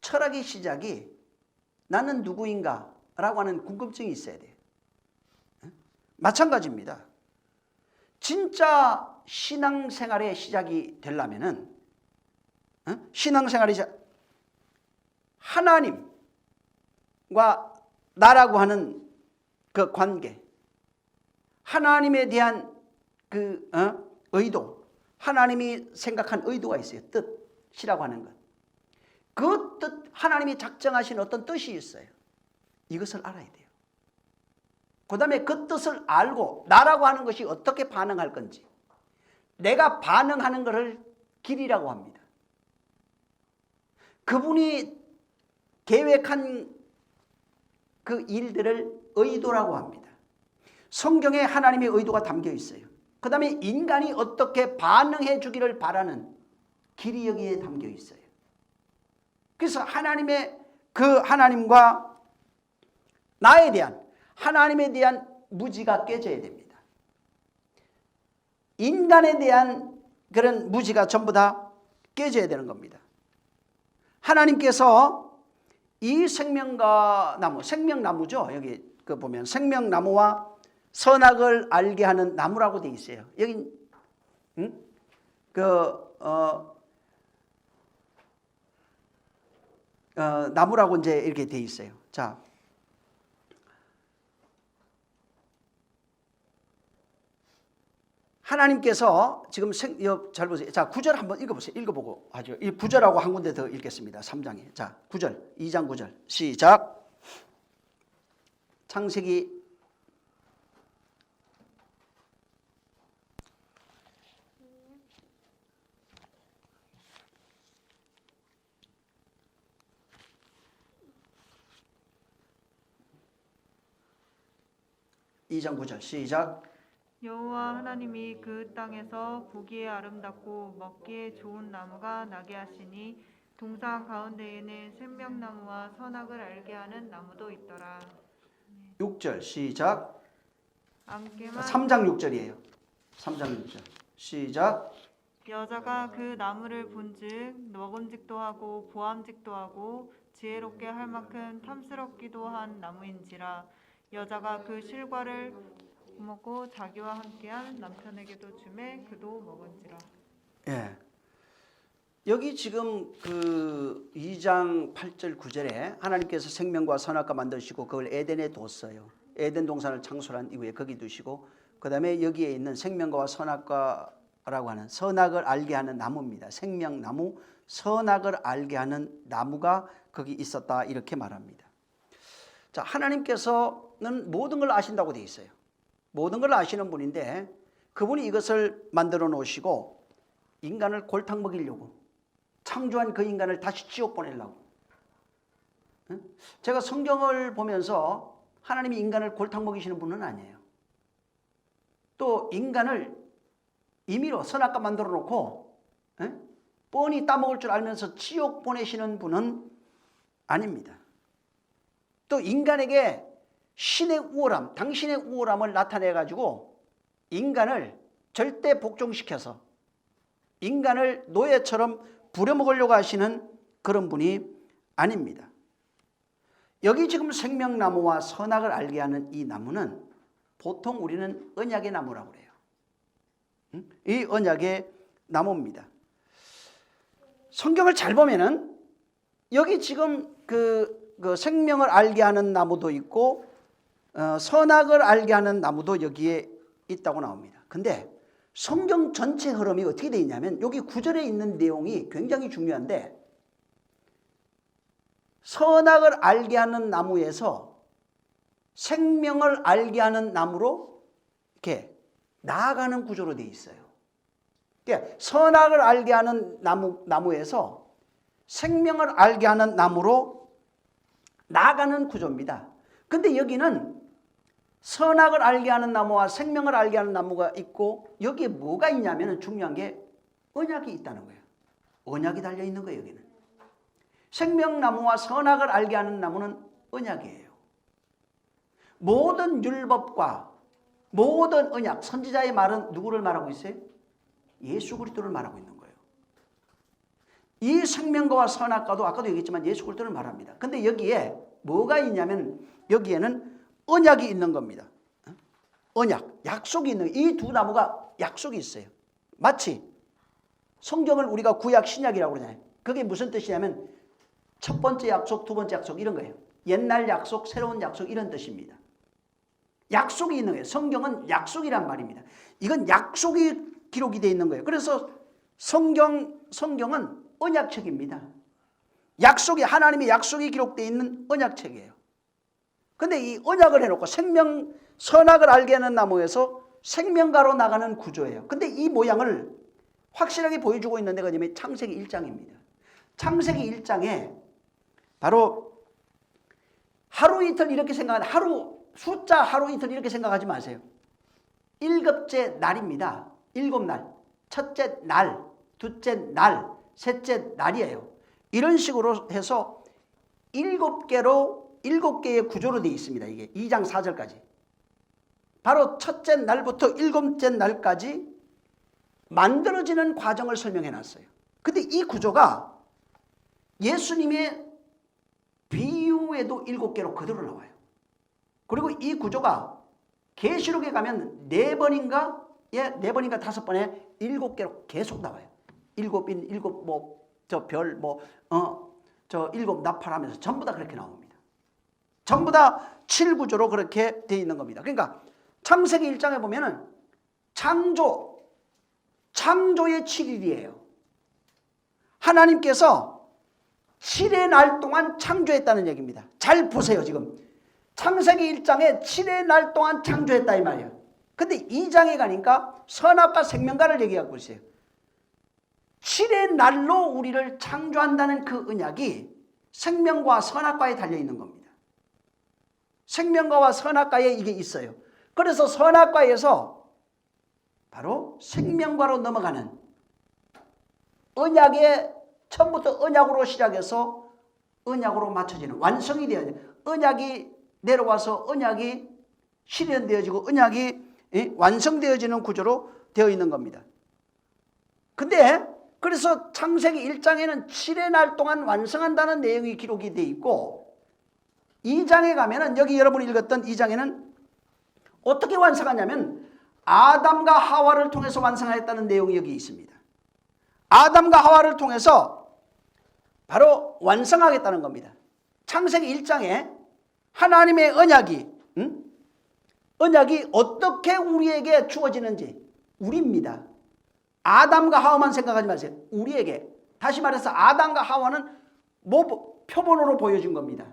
철학의 시작이 나는 누구인가 라고 하는 궁금증이 있어야 돼요. 마찬가지입니다. 진짜 신앙생활의 시작이 되려면은 신앙생활이 하나님과 나라고 하는 그 관계, 하나님에 대한 그 의도, 하나님이 생각한 의도가 있어요. 뜻이라고 하는 것. 그 뜻, 하나님이 작정하신 어떤 뜻이 있어요. 이것을 알아야 돼요. 그 다음에 그 뜻을 알고 나라고 하는 것이 어떻게 반응할 건지, 내가 반응하는 것을 길이라고 합니다. 그분이 계획한 그 일들을 의도라고 합니다. 성경에 하나님의 의도가 담겨 있어요. 그 다음에 인간이 어떻게 반응해 주기를 바라는 길이 여기에 담겨 있어요. 그래서 하나님의 그 하나님과 나에 대한 하나님에 대한 무지가 깨져야 됩니다. 인간에 대한 그런 무지가 전부 다 깨져야 되는 겁니다. 하나님께서 이 생명과 나무, 생명나무죠. 여기 그 보면 생명나무와 선악을 알게 하는 나무라고 되어 있어요. 여기 나무라고 이제 이렇게 되어 있어요. 자, 하나님께서 지금 잘 보세요. 자, 9절 한번 읽어보세요. 읽어보고 하죠. 이 9절하고 한 군데 더 읽겠습니다. 3장에. 자, 9절, 2장 9절. 시작. 창세기 2장 9절. 시작.
여호와 하나님이 그 땅에서 보기에 아름답고 먹기에 좋은 나무가 나게 하시니 동산 가운데에는 생명나무와 선악을 알게 하는 나무도 있더라.
6절. 시작.
안개만
3장 6절이에요. 3장 6절. 시작.
여자가 그 나무를 본즉 먹음직도 하고 보암직도 하고 지혜롭게 할 만큼 탐스럽기도 한 나무인지라. 여자가 그 실과를 먹고 자기와 함께한 남편에게도 주매 그도 먹은지라.
예. 여기 지금 그 2장 8절 9절에 하나님께서 생명과 선악과 만드시고 그걸 에덴에 뒀어요. 에덴 동산을 창설한 이후에 거기 두시고 그 다음에 여기에 있는 생명과 선악과라고 하는 선악을 알게 하는 나무입니다. 생명나무, 선악을 알게 하는 나무가 거기 있었다 이렇게 말합니다. 자, 하나님께서는 모든 걸 아신다고 되어 있어요. 모든 걸 아시는 분인데 그분이 이것을 만들어 놓으시고 인간을 골탕 먹이려고, 창조한 그 인간을 다시 지옥 보내려고. 제가 성경을 보면서 하나님이 인간을 골탕 먹이시는 분은 아니에요. 또 인간을 임의로 선악과 만들어 놓고 뻔히 따먹을 줄 알면서 지옥 보내시는 분은 아닙니다. 또 인간에게 신의 우월함, 당신의 우월함을 나타내 가지고 인간을 절대 복종시켜서 인간을 노예처럼 부려먹으려고 하시는 그런 분이 아닙니다. 여기 지금 생명나무와 선악을 알게 하는 이 나무는 보통 우리는 언약의 나무라고 그래요. 이 언약의 나무입니다. 성경을 잘 보면은 여기 지금 그 생명을 알게 하는 나무도 있고 선악을 알게 하는 나무도 여기에 있다고 나옵니다. 근데 성경 전체 흐름이 어떻게 되어 있냐면 여기 9절에 있는 내용이 굉장히 중요한데 선악을 알게 하는 나무에서 생명을 알게 하는 나무로 이렇게 나아가는 구조로 되어 있어요. 그러니까 선악을 알게 하는 나무에서 생명을 알게 하는 나무로 나아가는 구조입니다. 근데 여기는 선악을 알게 하는 나무와 생명을 알게 하는 나무가 있고 여기에 뭐가 있냐면 중요한 게 언약이 있다는 거예요. 언약이 달려 있는 거예요. 여기는 생명나무와 선악을 알게 하는 나무는 언약이에요. 모든 율법과 모든 언약, 선지자의 말은 누구를 말하고 있어요? 예수 그리스도를 말하고 있는 거예요. 이 생명과와 선악과도 아까도 얘기했지만 예수 그리스도를 말합니다. 근데 여기에 뭐가 있냐면 여기에는 언약이 있는 겁니다. 언약, 약속이 있는, 이 두 나무가 약속이 있어요. 마치 성경을 우리가 구약 신약이라고 그러잖아요. 그게 무슨 뜻이냐면 첫 번째 약속, 두 번째 약속 이런 거예요. 옛날 약속, 새로운 약속 이런 뜻입니다. 약속이 있는 거예요. 성경은 약속이란 말입니다. 이건 약속이 기록이 되어 있는 거예요. 그래서 성경은 언약책입니다. 약속이, 하나님의 약속이 기록되어 있는 언약책이에요. 근데 이 언약을 해놓고 선악을 알게 하는 나무에서 생명가로 나가는 구조예요. 근데 이 모양을 확실하게 보여주고 있는 데가 뭐냐면 창세기 1장입니다. 창세기 1장에 바로 하루 이틀 이렇게 생각하는 숫자 하루 이틀 이렇게 생각하지 마세요. 7째 날입니다. 7날. 첫째 날, 둘째 날, 셋째 날이에요. 이런 식으로 해서 7개의 구조로 되어 있습니다. 이게 2장 4절까지. 바로 첫째 날부터 7째 날까지 만들어지는 과정을 설명해 놨어요. 근데 이 구조가 예수님의 비유에도 7개로 그대로 나와요. 그리고 이 구조가 계시록에 가면 4번인가 5번에 7개로 계속 나와요. 7인, 7 나팔하면서 전부 다 그렇게 나옵니다. 전부 다 7구조로 그렇게 되어 있는 겁니다. 그러니까 창세기 1장에 보면은 창조의 7일이에요. 하나님께서 7의 날 동안 창조했다는 얘기입니다. 잘 보세요. 지금 창세기 1장에 7의 날 동안 창조했다 이 말이에요. 근데 2장에 가니까 선악과 생명과를 얘기하고 있어요. 7의 날로 우리를 창조한다는 그 언약이 생명과 선악과에 달려있는 겁니다. 생명과와 선악과에 이게 있어요. 그래서 선악과에서 바로 생명과로 넘어가는 언약의 처음부터 언약으로 시작해서 언약으로 맞춰지는 완성이 되어야 돼요. 언약이 내려와서 언약이 실현되어지고 언약이 완성되어지는 구조로 되어 있는 겁니다. 근데 그래서 창세기 1장에는 7의 날 동안 완성한다는 내용이 기록이 되어 있고 2장에 가면은 여기 여러분이 읽었던 2장에는 어떻게 완성하냐면 아담과 하와를 통해서 완성하였다는 내용이 여기 있습니다. 아담과 하와를 통해서 바로 완성하겠다는 겁니다. 창세기 1장에 하나님의 언약이 어떻게 우리에게 주어지는지 우리입니다. 아담과 하와만 생각하지 마세요. 우리에게. 다시 말해서 아담과 하와는 표본으로 보여준 겁니다.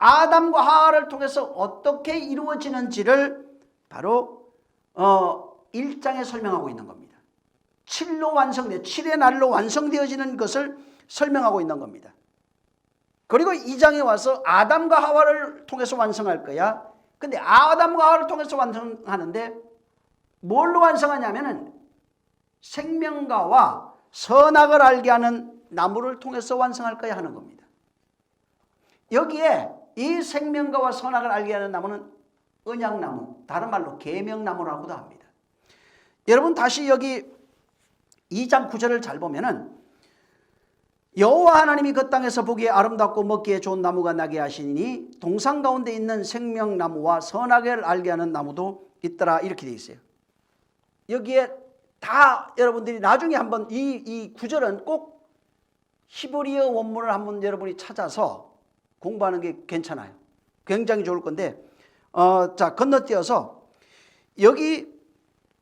아담과 하와를 통해서 어떻게 이루어지는지를 바로 1장에 설명하고 있는 겁니다. 7의 날로 완성되어지는 것을 설명하고 있는 겁니다. 그리고 2장에 와서 아담과 하와를 통해서 완성할 거야. 근데 아담과 하와를 통해서 완성하는데 뭘로 완성하냐면은 생명과와 선악을 알게 하는 나무를 통해서 완성할 거야 하는 겁니다. 여기에 이 생명과와 선악을 알게 하는 나무는 언약나무, 다른 말로 계명나무라고도 합니다. 여러분 다시 여기 2장 9절을 잘 보면은 여호와 하나님이 그 땅에서 보기에 아름답고 먹기에 좋은 나무가 나게 하시니 동산 가운데 있는 생명나무와 선악을 알게 하는 나무도 있더라 이렇게 되어 있어요. 여기에 다 여러분들이 나중에 한번 이 구절은 꼭 히브리어 원문을 한번 여러분이 찾아서 공부하는 게 괜찮아요. 굉장히 좋을 건데 자 건너뛰어서 여기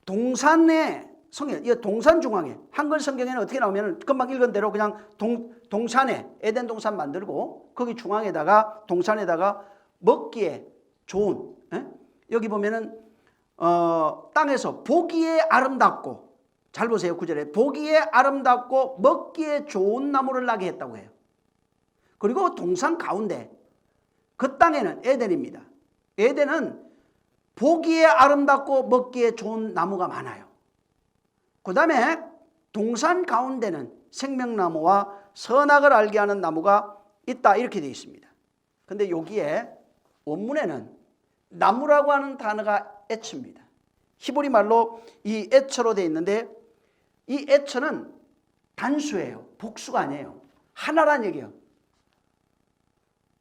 동산의 성경, 이 동산 중앙에 한글 성경에는 어떻게 나오면 금방 읽은 대로 그냥 동산에 에덴 동산 만들고 거기 중앙에다가 동산에다가 먹기에 좋은 여기 보면은 땅에서 보기에 아름답고 잘 보세요. 9절에 보기에 아름답고 먹기에 좋은 나무를 나게 했다고 해요. 그리고 동산 가운데 그 땅에는 에덴입니다. 에덴은 보기에 아름답고 먹기에 좋은 나무가 많아요. 그 다음에 동산 가운데는 생명나무와 선악을 알게 하는 나무가 있다 이렇게 되어 있습니다. 근데 여기에 원문에는 나무라고 하는 단어가 에츠입니다. 히브리 말로 이 에처로 되어 있는데 이 에처는 단수예요. 복수가 아니에요. 하나란 얘기예요.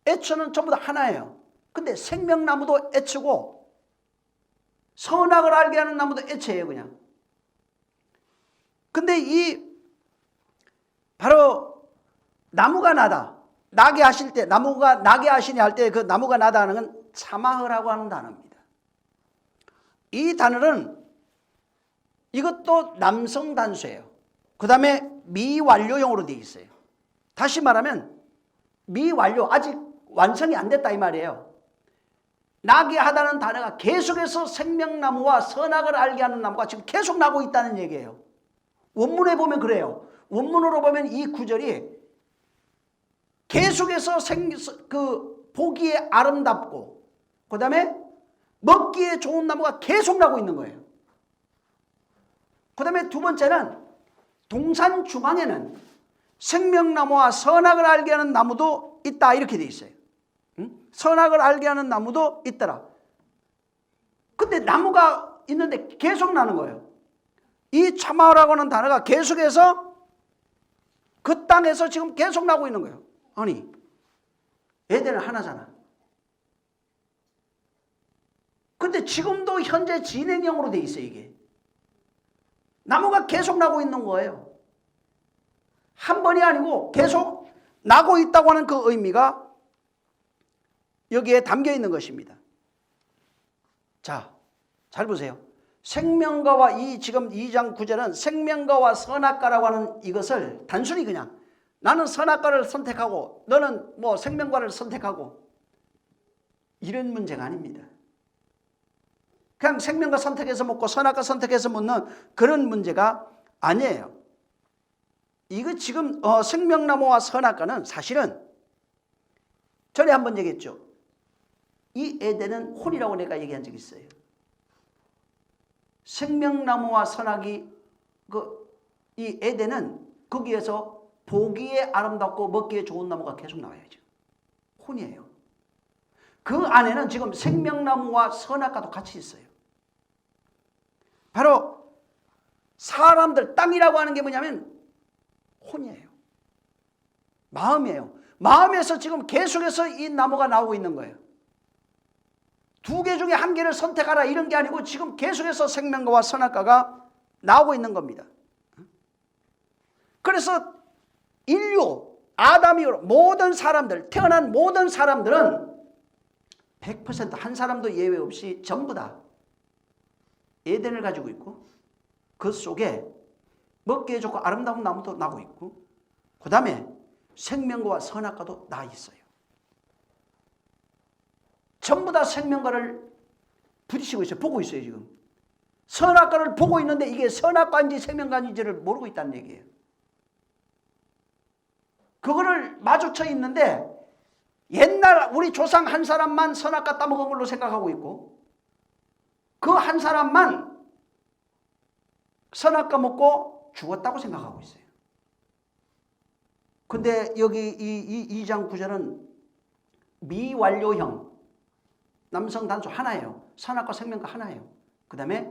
에처는 전부 다 하나예요. 근데 생명나무도 에처고 선악을 알게 하는 나무도 에처예요. 그냥. 근데 이 바로 나무가 나다 나게 하실 때 나무가 나게 하시니 할 때 그 나무가 나다 하는 건 사마흐라고 하는 단어입니다. 이 단어는 이것도 남성 단수예요. 그 다음에 미완료형으로 되어 있어요. 다시 말하면 미완료 아직 완성이 안 됐다 이 말이에요. 나게 하다는 단어가 계속해서 생명나무와 선악을 알게 하는 나무가 지금 계속 나고 있다는 얘기예요. 원문에 보면 그래요. 원문으로 보면 이 구절이 계속해서 보기에 아름답고 그 다음에 먹기에 좋은 나무가 계속 나고 있는 거예요. 그 다음에 두 번째는 동산 중앙에는 생명나무와 선악을 알게 하는 나무도 있다 이렇게 돼 있어요. 선악을 알게 하는 나무도 있더라. 근데 나무가 있는데 계속 나는 거예요. 이 차마라고 하는 단어가 계속해서 그 땅에서 지금 계속 나고 있는 거예요. 아니 에덴은 하나잖아. 근데 지금도 현재 진행형으로 돼 있어요. 이게 나무가 계속 나고 있는 거예요. 한 번이 아니고 계속 나고 있다고 하는 그 의미가 여기에 담겨 있는 것입니다. 자, 잘 보세요. 생명과와 이 지금 2장 9절은 생명과와 선악과라고 하는 이것을 단순히 그냥 나는 선악과를 선택하고 너는 뭐 생명과를 선택하고 이런 문제가 아닙니다. 그냥 생명과 선택해서 먹고 선악과 선택해서 먹는 그런 문제가 아니에요. 이거 지금 생명나무와 선악과는 사실은 전에 한번 얘기했죠. 이 에덴은 혼이라고 내가 얘기한 적이 있어요. 생명나무와 선악이 이 에덴은 거기에서 보기에 아름답고 먹기에 좋은 나무가 계속 나와야죠. 혼이에요. 그 안에는 지금 생명나무와 선악과도 같이 있어요. 바로 사람들 땅이라고 하는 게 뭐냐면 혼이에요. 마음이에요. 마음에서 지금 계속해서 이 나무가 나오고 있는 거예요. 두 개 중에 한 개를 선택하라 이런 게 아니고 지금 계속해서 생명과와 선악과가 나오고 있는 겁니다. 그래서 인류, 아담 이후로 모든 사람들, 태어난 모든 사람들은 100% 한 사람도 예외 없이 전부 다 에덴을 가지고 있고 그 속에 먹기에 좋고 아름다운 나무도 나고 있고 그 다음에 생명과 선악과도 나 있어요. 전부 다 생명과를 부딪히고 있어요. 보고 있어요 지금. 선악과를 보고 있는데 이게 선악과인지 생명과인지를 모르고 있다는 얘기예요. 그거를 마주쳐 있는데 옛날 우리 조상 한 사람만 선악과 따먹은 걸로 생각하고 있고 그 한 사람만 선악과 먹고 죽었다고 생각하고 있어요. 근데 여기 이 2장 9절은 미완료형 남성 단수 하나예요. 선악과 생명과 하나예요. 그 다음에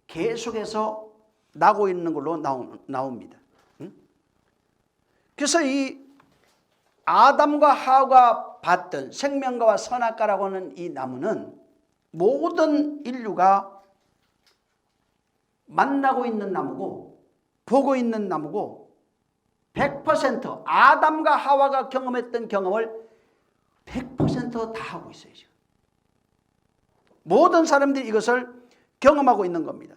계속해서 나고 있는 걸로 나옵니다. 그래서 이 아담과 하와가 봤던 생명과와 선악과라고 하는 이 나무는 모든 인류가 만나고 있는 나무고 보고 있는 나무고 100% 아담과 하와가 경험했던 경험을 100% 다 하고 있어요. 지금. 모든 사람들이 이것을 경험하고 있는 겁니다.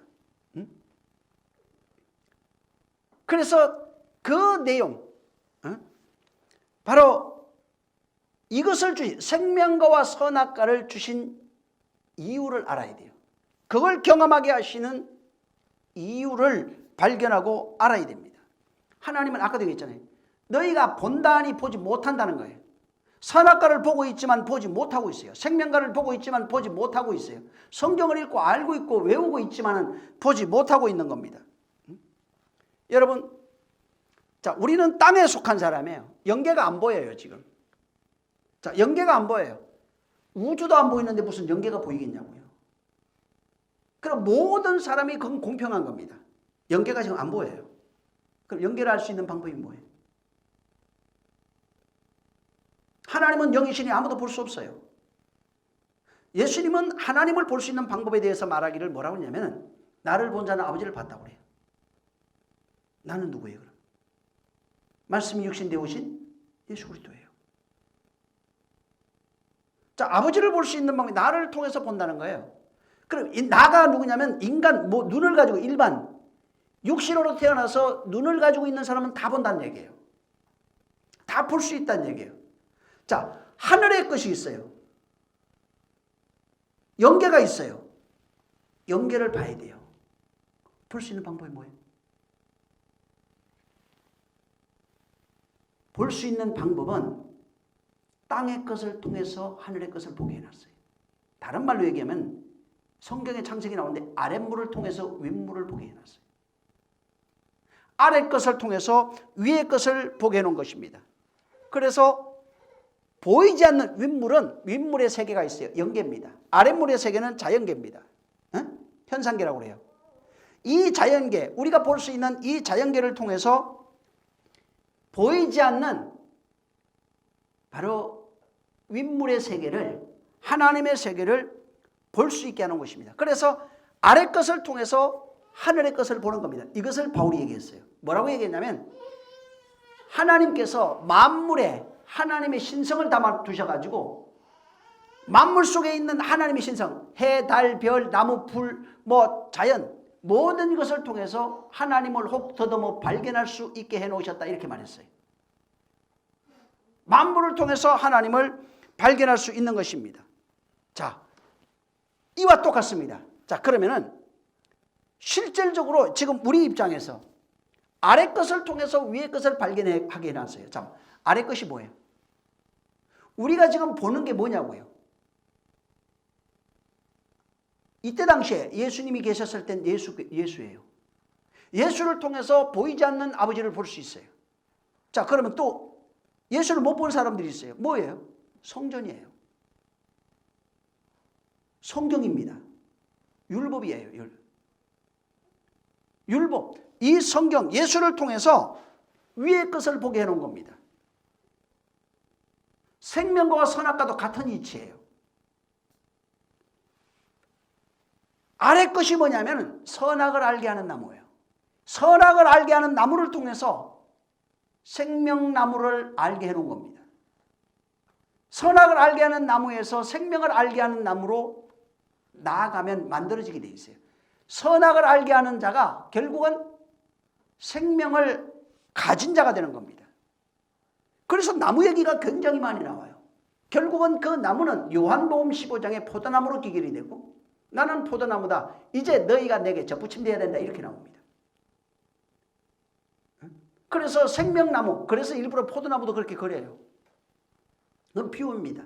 그래서 그 내용 바로 이것을 주신 생명과와 선악과를 주신 이유를 알아야 돼요. 그걸 경험하게 하시는 이유를 발견하고 알아야 됩니다. 하나님은 아까도 얘기했잖아요. 너희가 본다니 보지 못한다는 거예요. 선악과를 보고 있지만 보지 못하고 있어요. 생명과를 보고 있지만 보지 못하고 있어요. 성경을 읽고 알고 있고 외우고 있지만 보지 못하고 있는 겁니다. 여러분, 자, 우리는 땅에 속한 사람이에요. 영계가 안 보여요 지금. 자, 영계가 안 보여요. 우주도 안 보이는데 무슨 영계가 보이겠냐고요. 그럼 모든 사람이 그건 공평한 겁니다. 영계가 지금 안 보여요. 그럼 영계를 알 수 있는 방법이 뭐예요? 하나님은 영이시니 아무도 볼 수 없어요. 예수님은 하나님을 볼 수 있는 방법에 대해서 말하기를 뭐라고 하냐면 나를 본 자는 아버지를 봤다고 그래요. 나는 누구예요 그럼? 말씀이 육신되어 오신 예수 그리스도예요. 자, 아버지를 볼 수 있는 방법이 나를 통해서 본다는 거예요. 그럼 이 나가 누구냐면 인간, 눈을 가지고 일반 육신으로 태어나서 눈을 가지고 있는 사람은 다 본다는 얘기예요. 다 볼 수 있다는 얘기예요. 자, 하늘의 것이 있어요. 영계가 있어요. 영계를 봐야 돼요. 볼 수 있는 방법이 뭐예요? 볼 수 있는 방법은 땅의 것을 통해서 하늘의 것을 보게 해놨어요. 다른 말로 얘기하면 성경에 창세기 나오는데 아랫물을 통해서 윗물을 보게 해놨어요. 아래 것을 통해서 위의 것을 보게 해놓은 것입니다. 그래서 보이지 않는 윗물은 윗물의 세계가 있어요. 영계입니다. 아랫물의 세계는 자연계입니다. 현상계라고 그래요. 이 자연계, 우리가 볼 수 있는 이 자연계를 통해서 보이지 않는 바로 윗물의 세계를, 하나님의 세계를 볼 수 있게 하는 것입니다. 그래서 아래 것을 통해서 하늘의 것을 보는 겁니다. 이것을 바울이 얘기했어요. 뭐라고 얘기했냐면 하나님께서 만물에 하나님의 신성을 담아 두셔가지고 만물 속에 있는 하나님의 신성, 해, 달, 별, 나무, 불, 자연 모든 것을 통해서 하나님을 혹 더듬어 발견할 수 있게 해놓으셨다 이렇게 말했어요. 만물을 통해서 하나님을 발견할 수 있는 것입니다. 자, 이와 똑같습니다. 자, 그러면은 실질적으로 지금 우리 입장에서 아래 것을 통해서 위의 것을 발견하게 해놨어요. 자, 아래 것이 뭐예요? 우리가 지금 보는 게 뭐냐고요? 이때 당시에 예수님이 계셨을 땐 예수예요. 예수를 통해서 보이지 않는 아버지를 볼 수 있어요. 자, 그러면 또 예수를 못 본 사람들이 있어요. 뭐예요? 성전이에요. 성경입니다. 율법이에요. 율법. 이 성경, 예수를 통해서 위의 것을 보게 해놓은 겁니다. 생명과와 선악과도 같은 이치예요. 아래 것이 뭐냐면 선악을 알게 하는 나무예요. 선악을 알게 하는 나무를 통해서 생명나무를 알게 해놓은 겁니다. 선악을 알게 하는 나무에서 생명을 알게 하는 나무로 나아가면 만들어지게 돼 있어요. 선악을 알게 하는 자가 결국은 생명을 가진 자가 되는 겁니다. 그래서 나무 얘기가 굉장히 많이 나와요. 결국은 그 나무는 요한복음 15장의 포도나무로 기결이 되고 나는 포도나무다. 이제 너희가 내게 접붙임돼야 된다. 이렇게 나옵니다. 그래서 생명나무, 그래서 일부러 포도나무도 그렇게 그려요. 그건 비유입니다.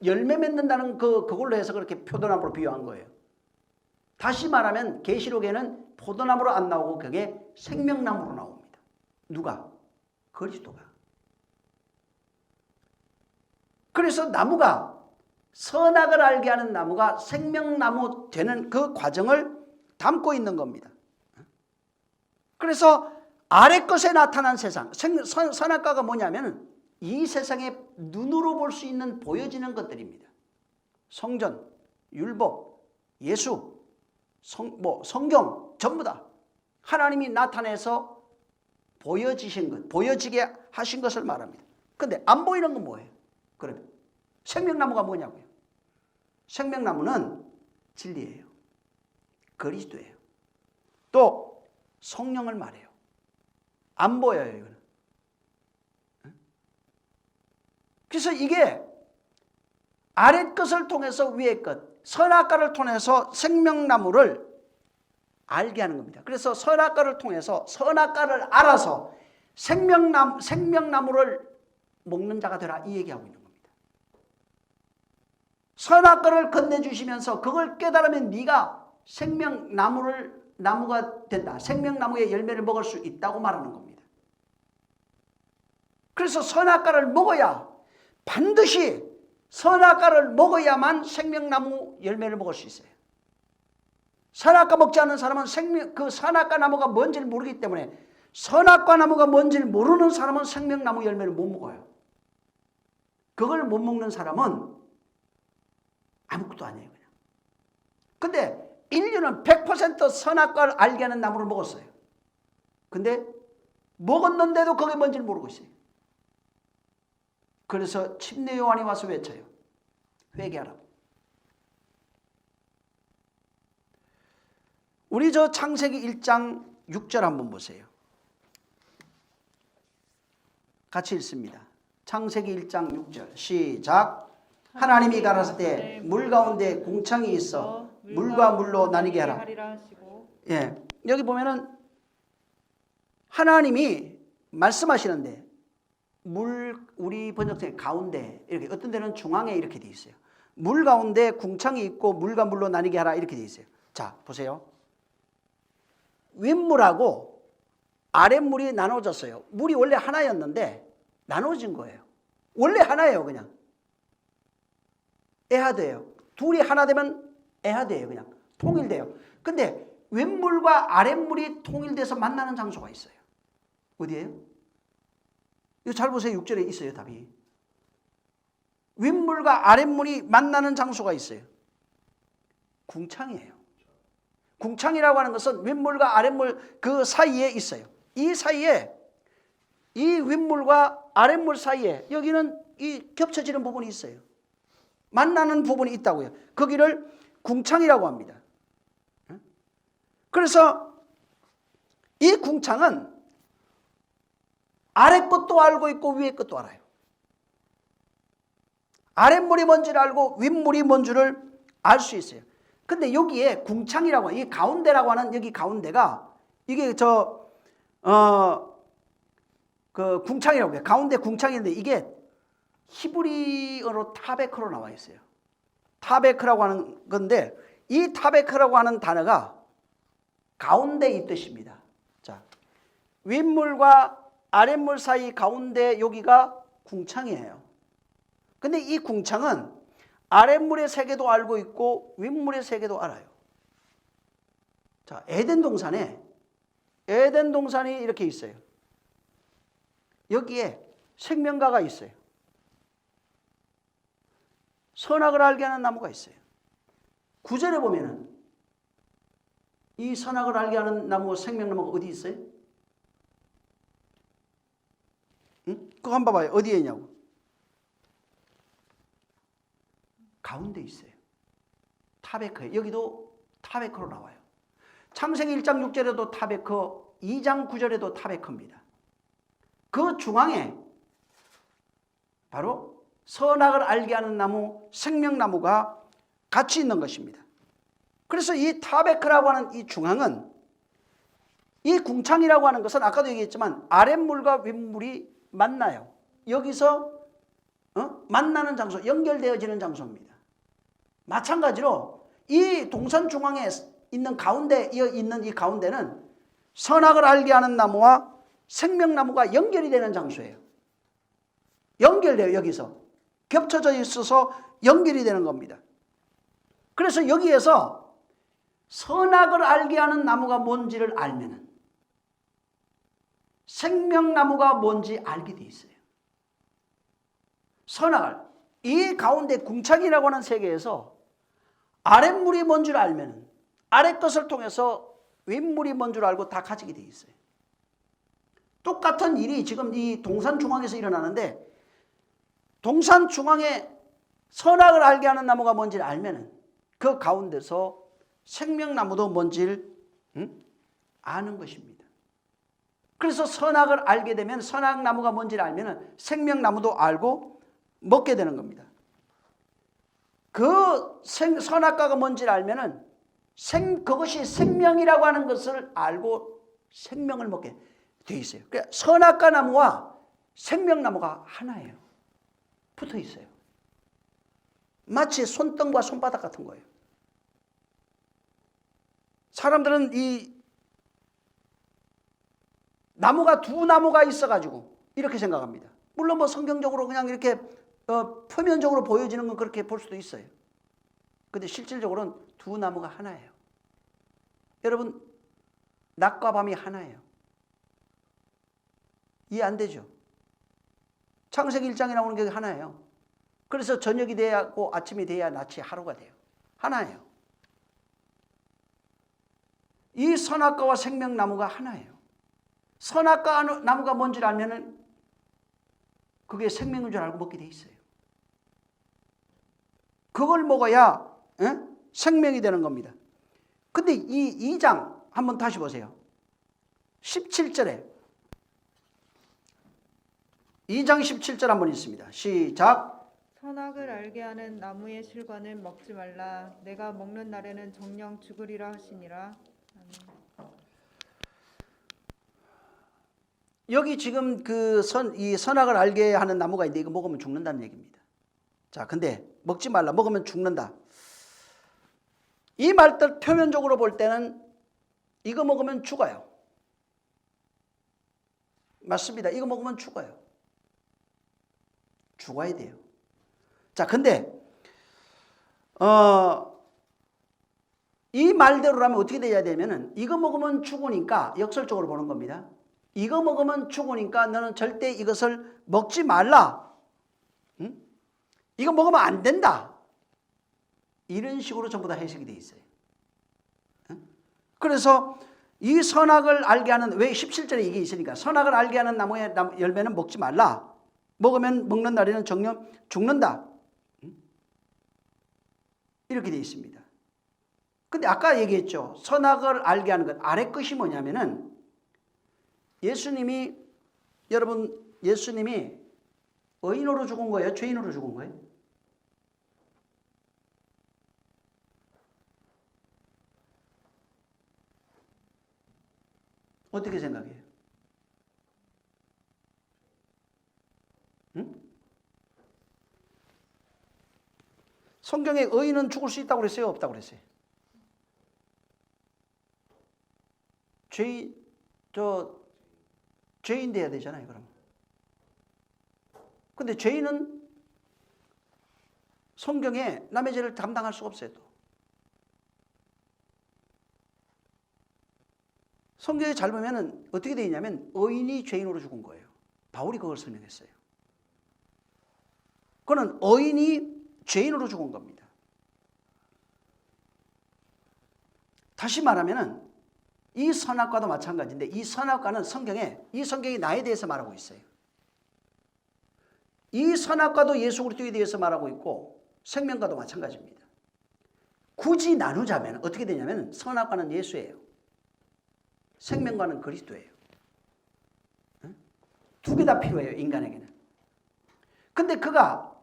열매 맺는다는 그걸로 해서 그렇게 포도나무로 비유한 거예요. 다시 말하면 계시록에는 포도나무로 안 나오고 그게 생명나무로 나옵니다. 누가? 그리스도가. 그래서 나무가 선악을 알게 하는 나무가 생명나무 되는 그 과정을 담고 있는 겁니다. 그래서 아래 것에 나타난 세상, 선악과가 뭐냐면 이 세상에 눈으로 볼 수 있는 보여지는 것들입니다. 성전, 율법, 예수, 성경 전부 다 하나님이 나타내서 보여지신 것, 보여지게 하신 것을 말합니다. 그런데 안 보이는 건 뭐예요? 그러면 생명나무가 뭐냐고요? 생명나무는 진리예요. 그리스도예요. 또 성령을 말해요. 안 보여요, 이거는. 그래서 이게 아래 것을 통해서 위의 것, 선악과를 통해서 생명나무를 알게 하는 겁니다. 그래서 선악과를 통해서 선악과를 알아서 생명나무를 먹는 자가 되라, 이 얘기하고 있는 겁니다. 선악과를 건네주시면서 그걸 깨달으면 네가 나무가 된다. 생명나무의 열매를 먹을 수 있다고 말하는 겁니다. 그래서 선악과를 먹어야, 반드시 선악과를 먹어야만 생명나무 열매를 먹을 수 있어요. 선악과 먹지 않는 사람은 그 선악과 나무가 뭔지를 모르기 때문에, 선악과 나무가 뭔지를 모르는 사람은 생명나무 열매를 못 먹어요. 그걸 못 먹는 사람은 아무것도 아니에요, 그냥. 근데 인류는 100% 선악과를 알게 하는 나무를 먹었어요. 근데 먹었는데도 그게 뭔지를 모르고 있어요. 그래서 침례 요한이 와서 외쳐요. 회개하라고. 우리 저 창세기 1장 6절 한번 보세요. 같이 읽습니다. 창세기 1장 6절 시작. 하나님이 가라사대 물 가운데 궁창이 있어 물과 물로 나뉘게 하라. 예, 여기 보면은 하나님이 말씀하시는데 우리 번역성에 가운데, 이렇게 어떤 데는 중앙에 이렇게 돼 있어요. 물 가운데 궁창이 있고 물과 물로 나뉘게 하라, 이렇게 돼 있어요. 자, 보세요. 윗물하고 아랫물이 나눠졌어요. 물이 원래 하나였는데 나눠진 거예요. 원래 하나예요, 그냥. 에하드예요. 둘이 하나 되면 에하드예요, 그냥. 통일돼요. 근데 윗물과 아랫물이 통일돼서 만나는 장소가 있어요. 어디예요? 이거 잘 보세요. 6절에 있어요, 답이. 윗물과 아랫물이 만나는 장소가 있어요. 궁창이에요. 궁창이라고 하는 것은 윗물과 아랫물 그 사이에 있어요. 이 사이에, 이 윗물과 아랫물 사이에 여기는 이 겹쳐지는 부분이 있어요. 만나는 부분이 있다고요. 거기를 궁창이라고 합니다. 그래서 이 궁창은 아래 것도 알고 있고 위에 것도 알아요. 아랫물이 뭔지를 알고 윗물이 뭔지를 알 수 있어요. 근데 여기에 궁창이라고, 이 가운데라고 하는 여기 가운데가, 이게 그 궁창이라고 해요. 가운데 궁창인데 이게 히브리어로 타베크로 나와 있어요. 타베크라고 하는 건데, 이 타베크라고 하는 단어가 가운데 이 뜻입니다. 자, 윗물과 아랫물 사이 가운데 여기가 궁창이에요. 근데 이 궁창은 아랫물의 세계도 알고 있고 윗물의 세계도 알아요. 자, 에덴 동산이 이렇게 있어요. 여기에 생명가가 있어요. 선악을 알게 하는 나무가 있어요. 9절에 보면은 이 선악을 알게 하는 나무, 생명나무가 어디 있어요? 응? 그거 한번 봐봐요. 어디에 있냐고. 가운데 있어요. 타베크에. 여기도 타베크로 나와요. 창세기 1장 6절에도 타베크, 2장 9절에도 타베크입니다. 그 중앙에 바로 선악을 알게 하는 나무, 생명나무가 같이 있는 것입니다. 그래서 이 타베크라고 하는 이 중앙은, 이 궁창이라고 하는 것은 아까도 얘기했지만 아랫물과 윗물이 만나요. 여기서 만나는 장소, 연결되어지는 장소입니다. 마찬가지로 이 동산 중앙에 있는 가운데 있는 이 가운데는 선악을 알게 하는 나무와 생명나무가 연결이 되는 장소예요. 연결돼요. 여기서 겹쳐져 있어서 연결이 되는 겁니다. 그래서 여기에서 선악을 알게 하는 나무가 뭔지를 알면은 생명나무가 뭔지 알게 돼 있어요. 선악을, 이 가운데 궁창이라고 하는 세계에서 아랫물이 뭔 줄 알면 아랫 것을 통해서 윗물이 뭔 줄 알고 다 가지게 돼 있어요. 똑같은 일이 지금 이 동산 중앙에서 일어나는데, 동산 중앙에 선악을 알게 하는 나무가 뭔지를 알면 그 가운데서 생명나무도 뭔지를 아는 것입니다. 그래서 선악을 알게 되면, 선악나무가 뭔지를 알면 생명나무도 알고 먹게 되는 겁니다. 그 선악과가 뭔지를 알면 그것이 생명이라고 하는 것을 알고 생명을 먹게 돼 있어요. 그러니까 선악과 나무와 생명나무가 하나예요. 붙어 있어요. 마치 손등과 손바닥 같은 거예요. 사람들은 이 나무가 두 나무가 있어가지고 이렇게 생각합니다. 물론 뭐 성경적으로 그냥 이렇게 표면적으로 보여지는 건 그렇게 볼 수도 있어요. 근데 실질적으로는 두 나무가 하나예요. 여러분, 낮과 밤이 하나예요. 이해 안 되죠? 창세기 1장에 나오는 게 하나예요. 그래서 저녁이 돼야고 아침이 돼야 낮이 하루가 돼요. 하나예요. 이 선악과와 생명나무가 하나예요. 선악과 나무가 뭔지 알면은 그게 생명인 줄 알고 먹게 돼 있어요. 그걸 먹어야 생명이 되는 겁니다. 근데 이 2장 한번 다시 보세요. 17절에 2장 17절 한번 있습니다. 시작.
선악을 알게 하는 나무의 실과는 먹지 말라. 내가 먹는 날에는 정녕 죽으리라 하시니라. 아멘.
여기 지금 이 선악을 알게 하는 나무가 있는데 이거 먹으면 죽는다는 얘기입니다. 자, 근데 먹지 말라. 먹으면 죽는다. 이 말들 표면적으로 볼 때는 이거 먹으면 죽어요. 맞습니다. 이거 먹으면 죽어요. 죽어야 돼요. 자, 근데 이 말대로라면 어떻게 돼야 되면은 이거 먹으면 죽으니까 역설적으로 보는 겁니다. 이거 먹으면 죽으니까 너는 절대 이것을 먹지 말라. 응? 이거 먹으면 안 된다. 이런 식으로 전부 다 해석이 돼 있어요. 응? 그래서 이 선악을 알게 하는, 왜 17절에 이게 있으니까 선악을 알게 하는 나무의 열매는 먹지 말라. 먹으면 먹는 날에는 정녕 죽는다. 응? 이렇게 돼 있습니다. 근데 아까 얘기했죠. 선악을 알게 하는 것, 아래 것이 뭐냐면은 예수님이 의인으로 죽은 거예요? 죄인으로 죽은 거예요? 어떻게 생각해요? 응? 성경에 의인은 죽을 수 있다고 그랬어요? 없다고 그랬어요? 죄인 돼야 되잖아요, 그럼. 근데 죄인은 성경에 남의 죄를 감당할 수가 없어요, 또. 성경에 잘 보면은 어떻게 되어 있냐면 의인이 죄인으로 죽은 거예요. 바울이 그걸 설명했어요. 그는 의인이 죄인으로 죽은 겁니다. 다시 말하면은 이 선악과도 마찬가지인데 이 선악과는 성경이 나에 대해서 말하고 있어요. 이 선악과도 예수 그리스도에 대해서 말하고 있고 생명과도 마찬가지입니다. 굳이 나누자면 어떻게 되냐면 선악과는 예수예요. 생명과는 그리스도예요. 두 개 다 필요해요, 인간에게는. 근데 그가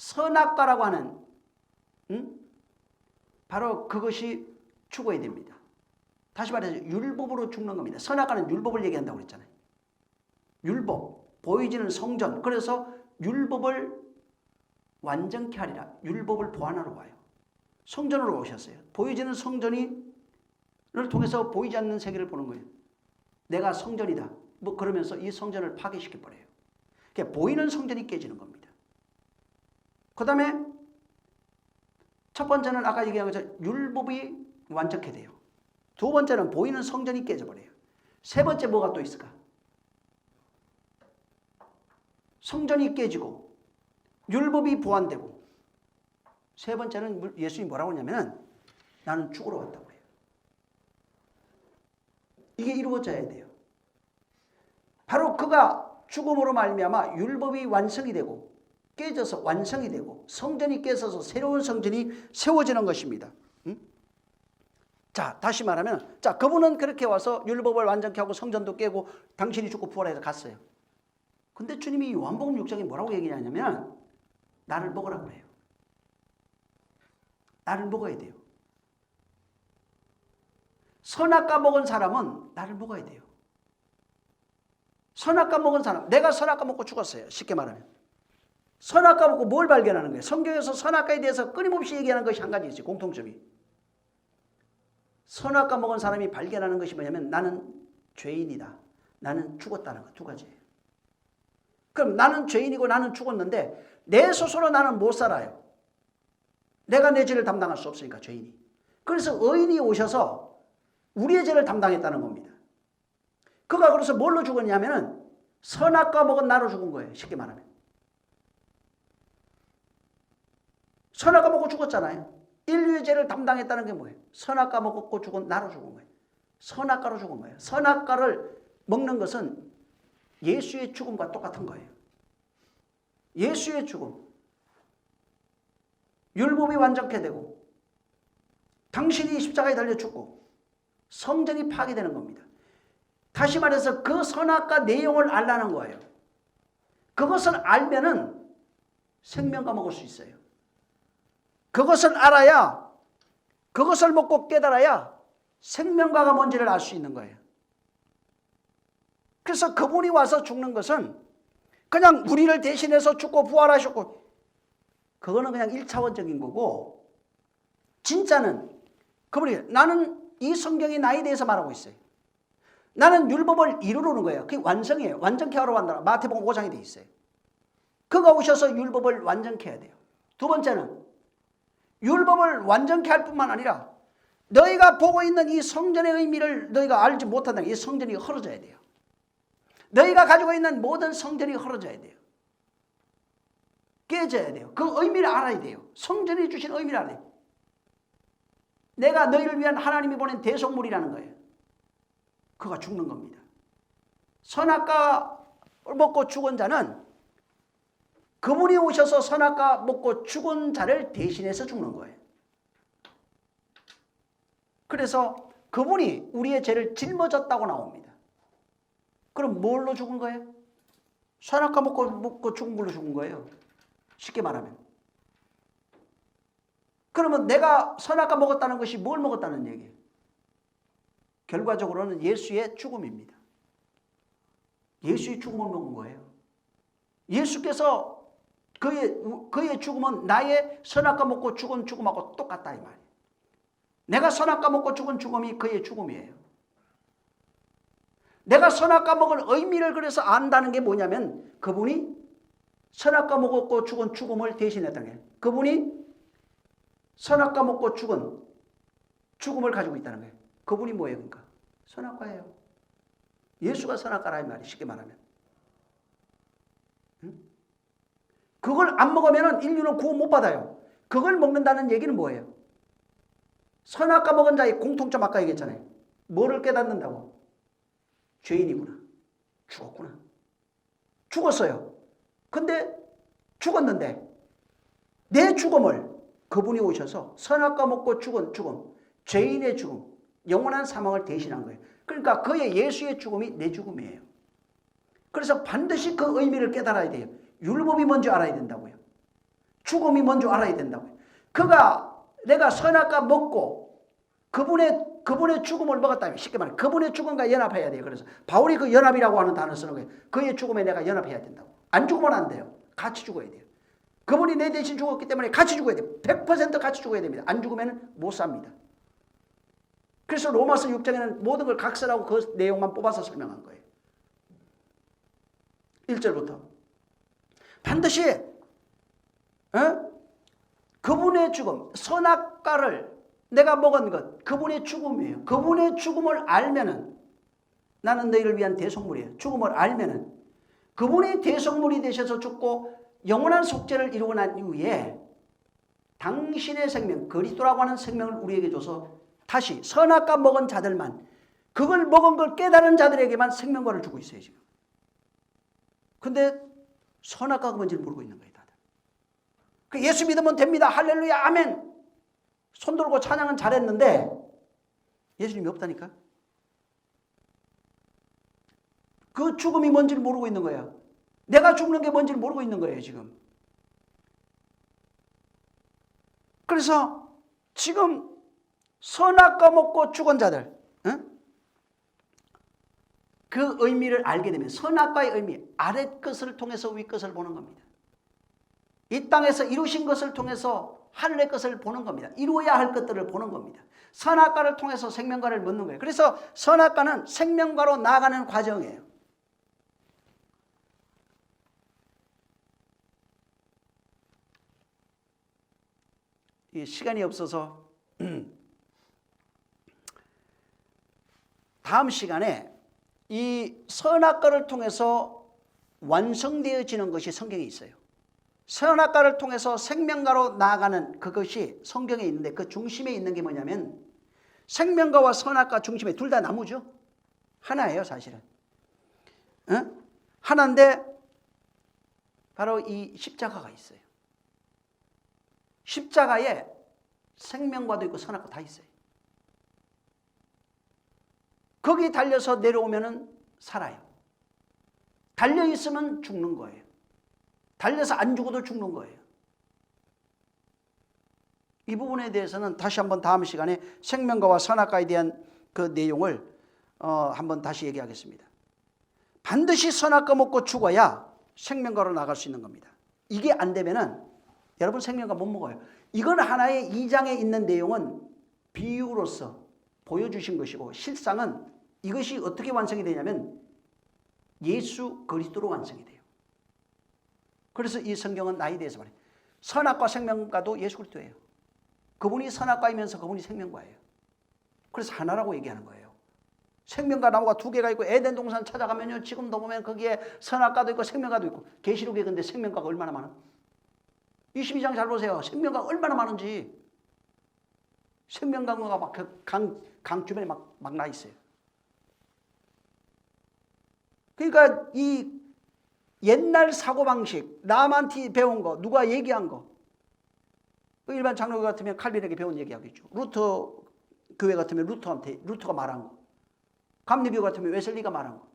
선악과라고 하는 바로 그것이 죽어야 됩니다. 다시 말해서 율법으로 죽는 겁니다. 선악과는 율법을 얘기한다고 그랬잖아요. 율법, 보여지는 성전. 그래서 율법을 완전케 하리라. 율법을 보완하러 와요. 성전으로 오셨어요. 보여지는 성전을 통해서 보이지 않는 세계를 보는 거예요. 내가 성전이다. 뭐 그러면서 이 성전을 파괴시켜버려요. 그러니까 보이는 성전이 깨지는 겁니다. 그 다음에 첫 번째는 아까 얘기한 것처럼 율법이 완전케 돼요. 두 번째는 보이는 성전이 깨져버려요. 세 번째 뭐가 또 있을까? 성전이 깨지고 율법이 보완되고 세 번째는 예수님이 뭐라고 하냐면 나는 죽으러 왔다고 해요. 이게 이루어져야 돼요. 바로 그가 죽음으로 말미암아 율법이 완성이 되고 깨져서 완성이 되고 성전이 깨져서 새로운 성전이 세워지는 것입니다. 자, 다시 말하면 자, 그분은 그렇게 와서 율법을 완전케 하고 성전도 깨고 당신이 죽고 부활해서 갔어요. 근데 주님이 요한복음 6장에 뭐라고 얘기하냐면 나를 먹으라고 해요. 나를 먹어야 돼요. 선악과 먹은 사람은 나를 먹어야 돼요. 선악과 먹은 사람, 내가 선악과 먹고 죽었어요. 쉽게 말하면. 선악과 먹고 뭘 발견하는 거예요? 성경에서 선악과에 대해서 끊임없이 얘기하는 것이 한 가지 있어요. 공통점이. 선악과 먹은 사람이 발견하는 것이 뭐냐면 나는 죄인이다. 나는 죽었다는 거 두 가지예요. 그럼 나는 죄인이고 나는 죽었는데 내 스스로 나는 못 살아요. 내가 내 죄를 담당할 수 없으니까 죄인이. 그래서 의인이 오셔서 우리의 죄를 담당했다는 겁니다. 그가 그래서 뭘로 죽었냐면은 선악과 먹은 나로 죽은 거예요. 쉽게 말하면. 선악과 먹고 죽었잖아요. 인류의 죄를 담당했다는 게 뭐예요? 선악과 먹고 죽은 나로 죽은 거예요. 선악과로 죽은 거예요. 선악과를 먹는 것은 예수의 죽음과 똑같은 거예요. 예수의 죽음. 율법이 완전케 되고 당신이 십자가에 달려 죽고 성전이 파괴되는 겁니다. 다시 말해서 그 선악과 내용을 알라는 거예요. 그것을 알면은 생명과 먹을 수 있어요. 그것을 알아야 그것을 먹고 깨달아야 생명과가 뭔지를 알 수 있는 거예요. 그래서 그분이 와서 죽는 것은 그냥 우리를 대신해서 죽고 부활하셨고 그거는 그냥 1차원적인 거고 진짜는 그분이 나는 이 성경이 나에 대해서 말하고 있어요. 나는 율법을 이루는 거예요. 그게 완성이에요. 완전케 하러 간다. 마태복음 5장에 되어 있어요. 그가 오셔서 율법을 완전케 해야 돼요. 두 번째는 율법을 완전케 할 뿐만 아니라 너희가 보고 있는 이 성전의 의미를 너희가 알지 못한다면 이 성전이 헐어져야 돼요. 너희가 가지고 있는 모든 성전이 헐어져야 돼요. 깨져야 돼요. 그 의미를 알아야 돼요. 성전이 주신 의미를 알아야 돼요. 내가 너희를 위한 하나님이 보낸 대속물이라는 거예요. 그가 죽는 겁니다. 선악과 먹고 죽은 자는 그분이 오셔서 선악과 먹고 죽은 자를 대신해서 죽는 거예요. 그래서 그분이 우리의 죄를 짊어졌다고 나옵니다. 그럼 뭘로 죽은 거예요? 선악과 먹고 죽은 걸로 죽은 거예요. 쉽게 말하면. 그러면 내가 선악과 먹었다는 것이 뭘 먹었다는 얘기예요? 결과적으로는 예수의 죽음입니다. 예수의 죽음을 먹은 거예요. 예수께서 그의 죽음은 나의 선악과 먹고 죽은 죽음하고 똑같다 이 말이에요. 내가 선악과 먹고 죽은 죽음이 그의 죽음이에요. 내가 선악과 먹을 의미를 그래서 안다는 게 뭐냐면 그분이 선악과 먹고 죽은 죽음을 대신했다는 거예요. 그분이 선악과 먹고 죽은 죽음을 가지고 있다는 거예요. 그분이 뭐예요? 그러니까 선악과예요. 예수가 선악과라 이 말이에요. 쉽게 말하면. 그걸 안 먹으면 인류는 구원 못 받아요. 그걸 먹는다는 얘기는 뭐예요? 선악과 먹은 자의 공통점 아까 얘기했잖아요. 뭐를 깨닫는다고? 죄인이구나. 죽었구나. 죽었어요. 근데 죽었는데 내 죽음을 그분이 오셔서 선악과 먹고 죽은 죽음, 죄인의 죽음, 영원한 사망을 대신한 거예요. 그러니까 그의 예수의 죽음이 내 죽음이에요. 그래서 반드시 그 의미를 깨달아야 돼요. 율법이 뭔지 알아야 된다고요. 죽음이 뭔 줄 알아야 된다고요. 그가 내가 선악과 먹고 그분의 죽음을 먹었다면, 쉽게 말해 그분의 죽음과 연합해야 돼요. 그래서 바울이 그 연합이라고 하는 단어를 쓰는 거예요. 그의 죽음에 내가 연합해야 된다고. 안 죽으면 안 돼요. 같이 죽어야 돼요. 그분이 내 대신 죽었기 때문에 같이 죽어야 돼요. 100% 같이 죽어야 됩니다. 안 죽으면 못 삽니다. 그래서 로마서 6장에는 모든 걸 각설하고 그 내용만 뽑아서 설명한 거예요. 1절부터 반드시 그분의 죽음, 선악과를 내가 먹은 것, 그분의 죽음이에요. 그분의 죽음을 알면은 나는 너희를 위한 대속물이에요. 죽음을 알면은 그분이 대속물이 되셔서 죽고 영원한 속죄를 이루고 난 이후에 당신의 생명, 그리스도라고 하는 생명을 우리에게 줘서 다시 선악과 먹은 자들만, 그걸 먹은 걸 깨달은 자들에게만 생명과를 주고 있어요 지금. 근데 선악과가 뭔지를 모르고 있는 거예요 다들. 그 예수 믿으면 됩니다. 할렐루야 아멘. 손 들고 찬양은 잘했는데 예수님이 없다니까. 그 죽음이 뭔지를 모르고 있는 거예요. 내가 죽는 게 뭔지를 모르고 있는 거예요 지금. 그래서 지금 선악과 먹고 죽은 자들, 그 의미를 알게 되면 선악과의 의미, 아랫 것을 통해서 위 것을 보는 겁니다. 이 땅에서 이루신 것을 통해서 하늘의 것을 보는 겁니다. 이루어야 할 것들을 보는 겁니다. 선악과를 통해서 생명과를 묻는 거예요. 그래서 선악과는 생명과로 나아가는 과정이에요. 이 시간이 없어서 다음 시간에 이 선악과를 통해서 완성되어지는 것이 성경에 있어요. 선악과를 통해서 생명과로 나아가는 그것이 성경에 있는데 그 중심에 있는 게 뭐냐면 생명과와 선악과 중심에 둘 다 나무죠. 하나예요 사실은. 하나인데 바로 이 십자가가 있어요. 십자가에 생명과도 있고 선악과 다 있어요. 거기 달려서 내려오면은 살아요. 달려있으면 죽는 거예요. 달려서 안 죽어도 죽는 거예요. 이 부분에 대해서는 다시 한번 다음 시간에 생명과와 선악과에 대한 그 내용을 한번 다시 얘기하겠습니다. 반드시 선악과 먹고 죽어야 생명과로 나갈 수 있는 겁니다. 이게 안 되면은 여러분 생명과 못 먹어요. 이건 하나의 2장에 있는 내용은 비유로서 보여주신 것이고 실상은 이것이 어떻게 완성이 되냐면 예수 그리스도로 완성이 돼요. 그래서 이 성경은 나에 대해서 말해요. 선악과 생명과도 예수 그리스도예요. 그분이 선악과이면서 그분이 생명과예요. 그래서 하나라고 얘기하는 거예요. 생명과 나무가 두 개가 있고 에덴 동산 찾아가면요 지금도 보면 거기에 선악과도 있고 생명과도 있고 계시록에 근데 생명과가 얼마나 많아? 22장 잘 보세요. 생명과가 얼마나 많은지. 생명과가 막 강 주변에 막 나 있어요. 그러니까 이 옛날 사고방식, 남한테 배운 거, 누가 얘기한 거, 일반 장로교 같으면 칼빈에게 배운 얘기하겠죠. 루터 교회 같으면 루터가 말한 거, 감리교 같으면 웨슬리가 말한 거,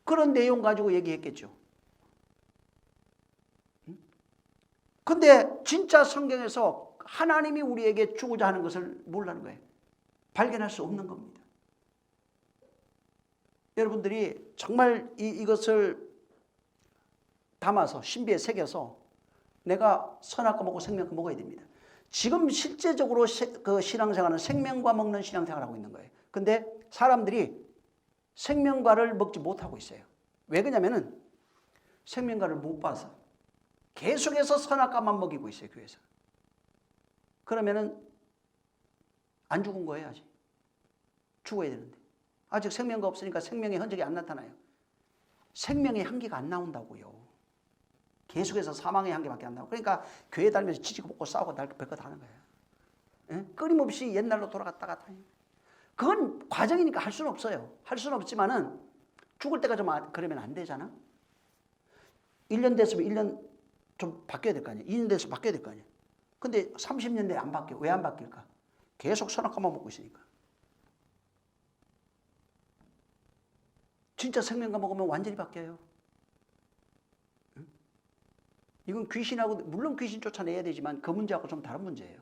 그런 내용 가지고 얘기했겠죠. 근데 진짜 성경에서 하나님이 우리에게 주고자 하는 것을 모르는 거예요. 발견할 수 없는 겁니다. 여러분들이 정말 이것을 담아서 신비에 새겨서 내가 선악과 먹고 생명과 먹어야 됩니다. 지금 실제적으로 그 신앙생활은 생명과 먹는 신앙생활을 하고 있는 거예요. 근데 사람들이 생명과를 먹지 못하고 있어요. 왜 그러냐면은 생명과를 못 봐서 계속해서 선악과만 먹이고 있어요, 교회에서. 그러면은 안 죽은 거예요, 아직. 죽어야 되는데. 아직 생명과 없으니까 생명의 흔적이 안 나타나요. 생명의 향기가 안 나온다고요. 계속해서 사망의 향기밖에 안 나오고. 그러니까 교회 다니면서 지지고 볶고 싸우고 별것 하는 거예요. 예? 끊임없이 옛날로 돌아갔다가 다니는 거예요. 그건 과정이니까 할 수는 없어요. 할 수는 없지만은 죽을 때가 좀 그러면 안 되잖아. 1년 됐으면 1년 좀 바뀌어야 될 거 아니에요. 2년 됐으면 바뀌어야 될 거 아니에요. 근데 30년 내에 안 바뀌어. 왜 안 바뀔까? 계속 선악과만 먹고 있으니까. 진짜 생명과 먹으면 완전히 바뀌어요. 이건 귀신하고 물론 귀신 쫓아내야 되지만 그 문제하고 좀 다른 문제예요.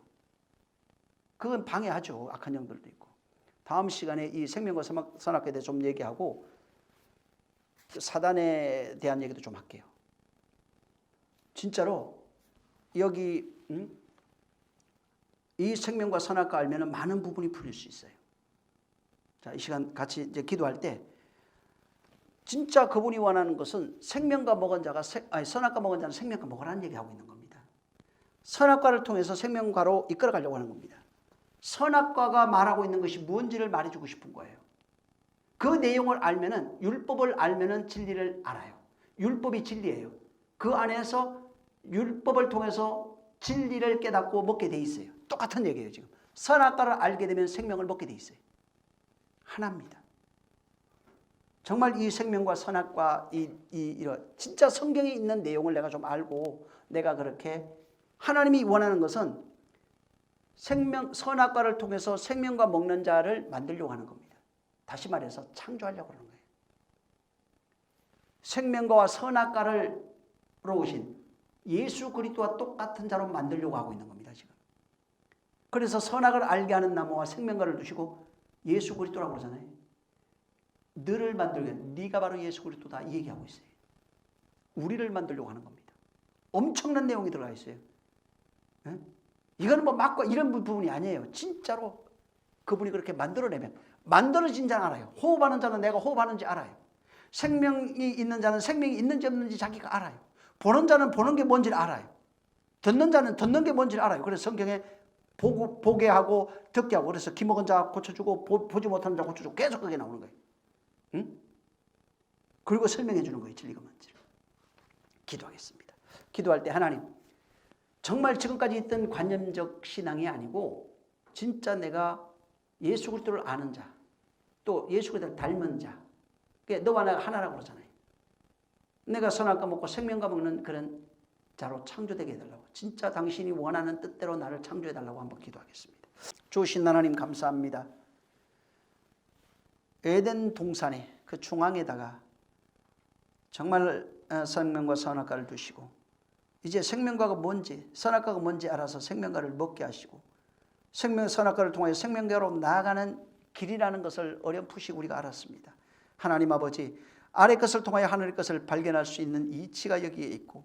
그건 방해하죠. 악한 영들도 있고. 다음 시간에 이 생명과 선악과에 대해 좀 얘기하고 사단에 대한 얘기도 좀 할게요. 진짜로 여기 이 생명과 선악과 알면은 많은 부분이 풀릴 수 있어요. 자, 이 시간 같이 이제 기도할 때 진짜 그분이 원하는 것은 생명과 먹은 자가 선악과 먹은 자는 생명과 먹으라는 얘기하고 있는 겁니다. 선악과를 통해서 생명과로 이끌어가려고 하는 겁니다. 선악과가 말하고 있는 것이 뭔지를 말해주고 싶은 거예요. 그 내용을 알면은 율법을 알면은 진리를 알아요. 율법이 진리예요. 그 안에서 율법을 통해서 진리를 깨닫고 먹게 돼 있어요. 똑같은 얘기예요. 지금 선악과를 알게 되면 생명을 먹게 돼 있어요. 하나입니다. 정말 이 생명과 선악과 이런 진짜 성경에 있는 내용을 내가 좀 알고 내가 그렇게 하나님이 원하는 것은 선악과를 통해서 생명과 먹는 자를 만들려고 하는 겁니다. 다시 말해서 창조하려고 하는 거예요. 생명과 선악과를 오신 예수 그리스도와 똑같은 자로 만들려고 하고 있는 겁니다. 지금. 그래서 선악을 알게 하는 나무와 생명과를 두시고 예수 그리스도라고 그러잖아요. 너를 만들게 네가 바로 예수 그리스도다 이 얘기하고 있어요. 우리를 만들려고 하는 겁니다. 엄청난 내용이 들어가 있어요. 네? 이거는 뭐 막과 이런 부분이 아니에요. 진짜로 그분이 그렇게 만들어내면 만들어진 자는 알아요. 호흡하는 자는 내가 호흡하는지 알아요. 생명이 있는 자는 생명이 있는지 없는지 자기가 알아요. 보는 자는 보는 게 뭔지를 알아요. 듣는 자는 듣는 게 뭔지를 알아요. 그래서 성경에 보게 하고 듣게 하고 그래서 기먹은 자 고쳐주고 보지 못하는 자 고쳐주고 계속 그게 나오는 거예요. 응? 그리고 설명해 주는 거예요. 진리가 뭔지를. 기도하겠습니다. 기도할 때 하나님 정말 지금까지 있던 관념적 신앙이 아니고 진짜 내가 예수 그리스도를 아는 자 또 예수 그리스도를 닮은 자 그러니까 너와 내가 하나라고 그러잖아요. 내가 선악과 먹고 생명과 먹는 그런 자로 창조되게 해달라고 진짜 당신이 원하는 뜻대로 나를 창조해달라고 한번 기도하겠습니다. 주신 하나님 감사합니다. 에덴 동산에 그 중앙에다가 정말 생명과 선악과를 두시고 이제 생명과가 뭔지 선악과가 뭔지 알아서 생명과를 먹게 하시고 선악과를 통하여 생명과로 나아가는 길이라는 것을 어렴풋이 우리가 알았습니다. 하나님 아버지 아래 것을 통하여 하늘의 것을 발견할 수 있는 이치가 여기에 있고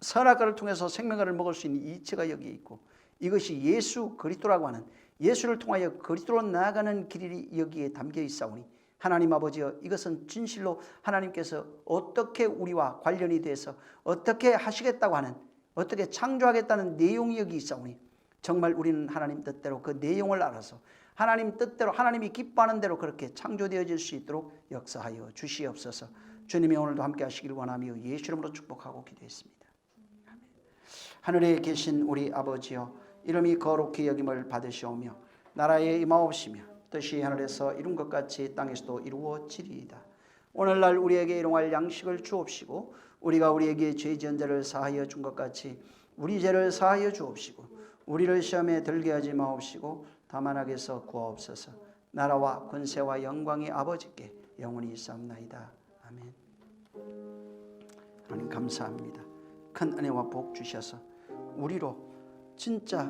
선악과를 통해서 생명과를 먹을 수 있는 이치가 여기에 있고 이것이 예수 그리스도라고 하는 예수를 통하여 그리스도로 나아가는 길이 여기에 담겨 있사오니 하나님 아버지여 이것은 진실로 하나님께서 어떻게 우리와 관련이 돼서 어떻게 하시겠다고 하는 어떻게 창조하겠다는 내용이 여기 있사오니 정말 우리는 하나님 뜻대로 그 내용을 알아서 하나님 뜻대로 하나님이 기뻐하는 대로 그렇게 창조되어질 수 있도록 역사하여 주시옵소서. 주님이 오늘도 함께 하시길 원하며 예수 이름으로 축복하고 기도했습니다. 아멘. 하늘에 계신 우리 아버지여 이름이 거룩히 여김을 받으시오며 나라에 임하옵시며 뜻이 하늘에서 이룬 것 같이 땅에서도 이루어지리이다. 오늘날 우리에게 일용할 양식을 주옵시고 우리가 우리에게 죄 지은 자를 사하여 준 것 같이 우리 죄를 사하여 주옵시고 우리를 시험에 들게 하지 마옵시고 다만 악에서 구하옵소서. 나라와 권세와 영광이 아버지께 영원히 있사옵나이다. 아멘. 하나님 감사합니다. 큰 은혜와 복 주셔서 우리로 진짜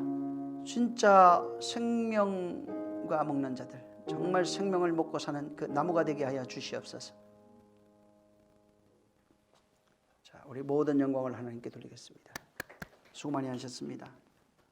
생명과 먹는 자들 정말 생명을 먹고 사는 그 나무가 되게 하여 주시옵소서. 자, 우리 모든 영광을 하나님께 돌리겠습니다. 수고 많이 하셨습니다.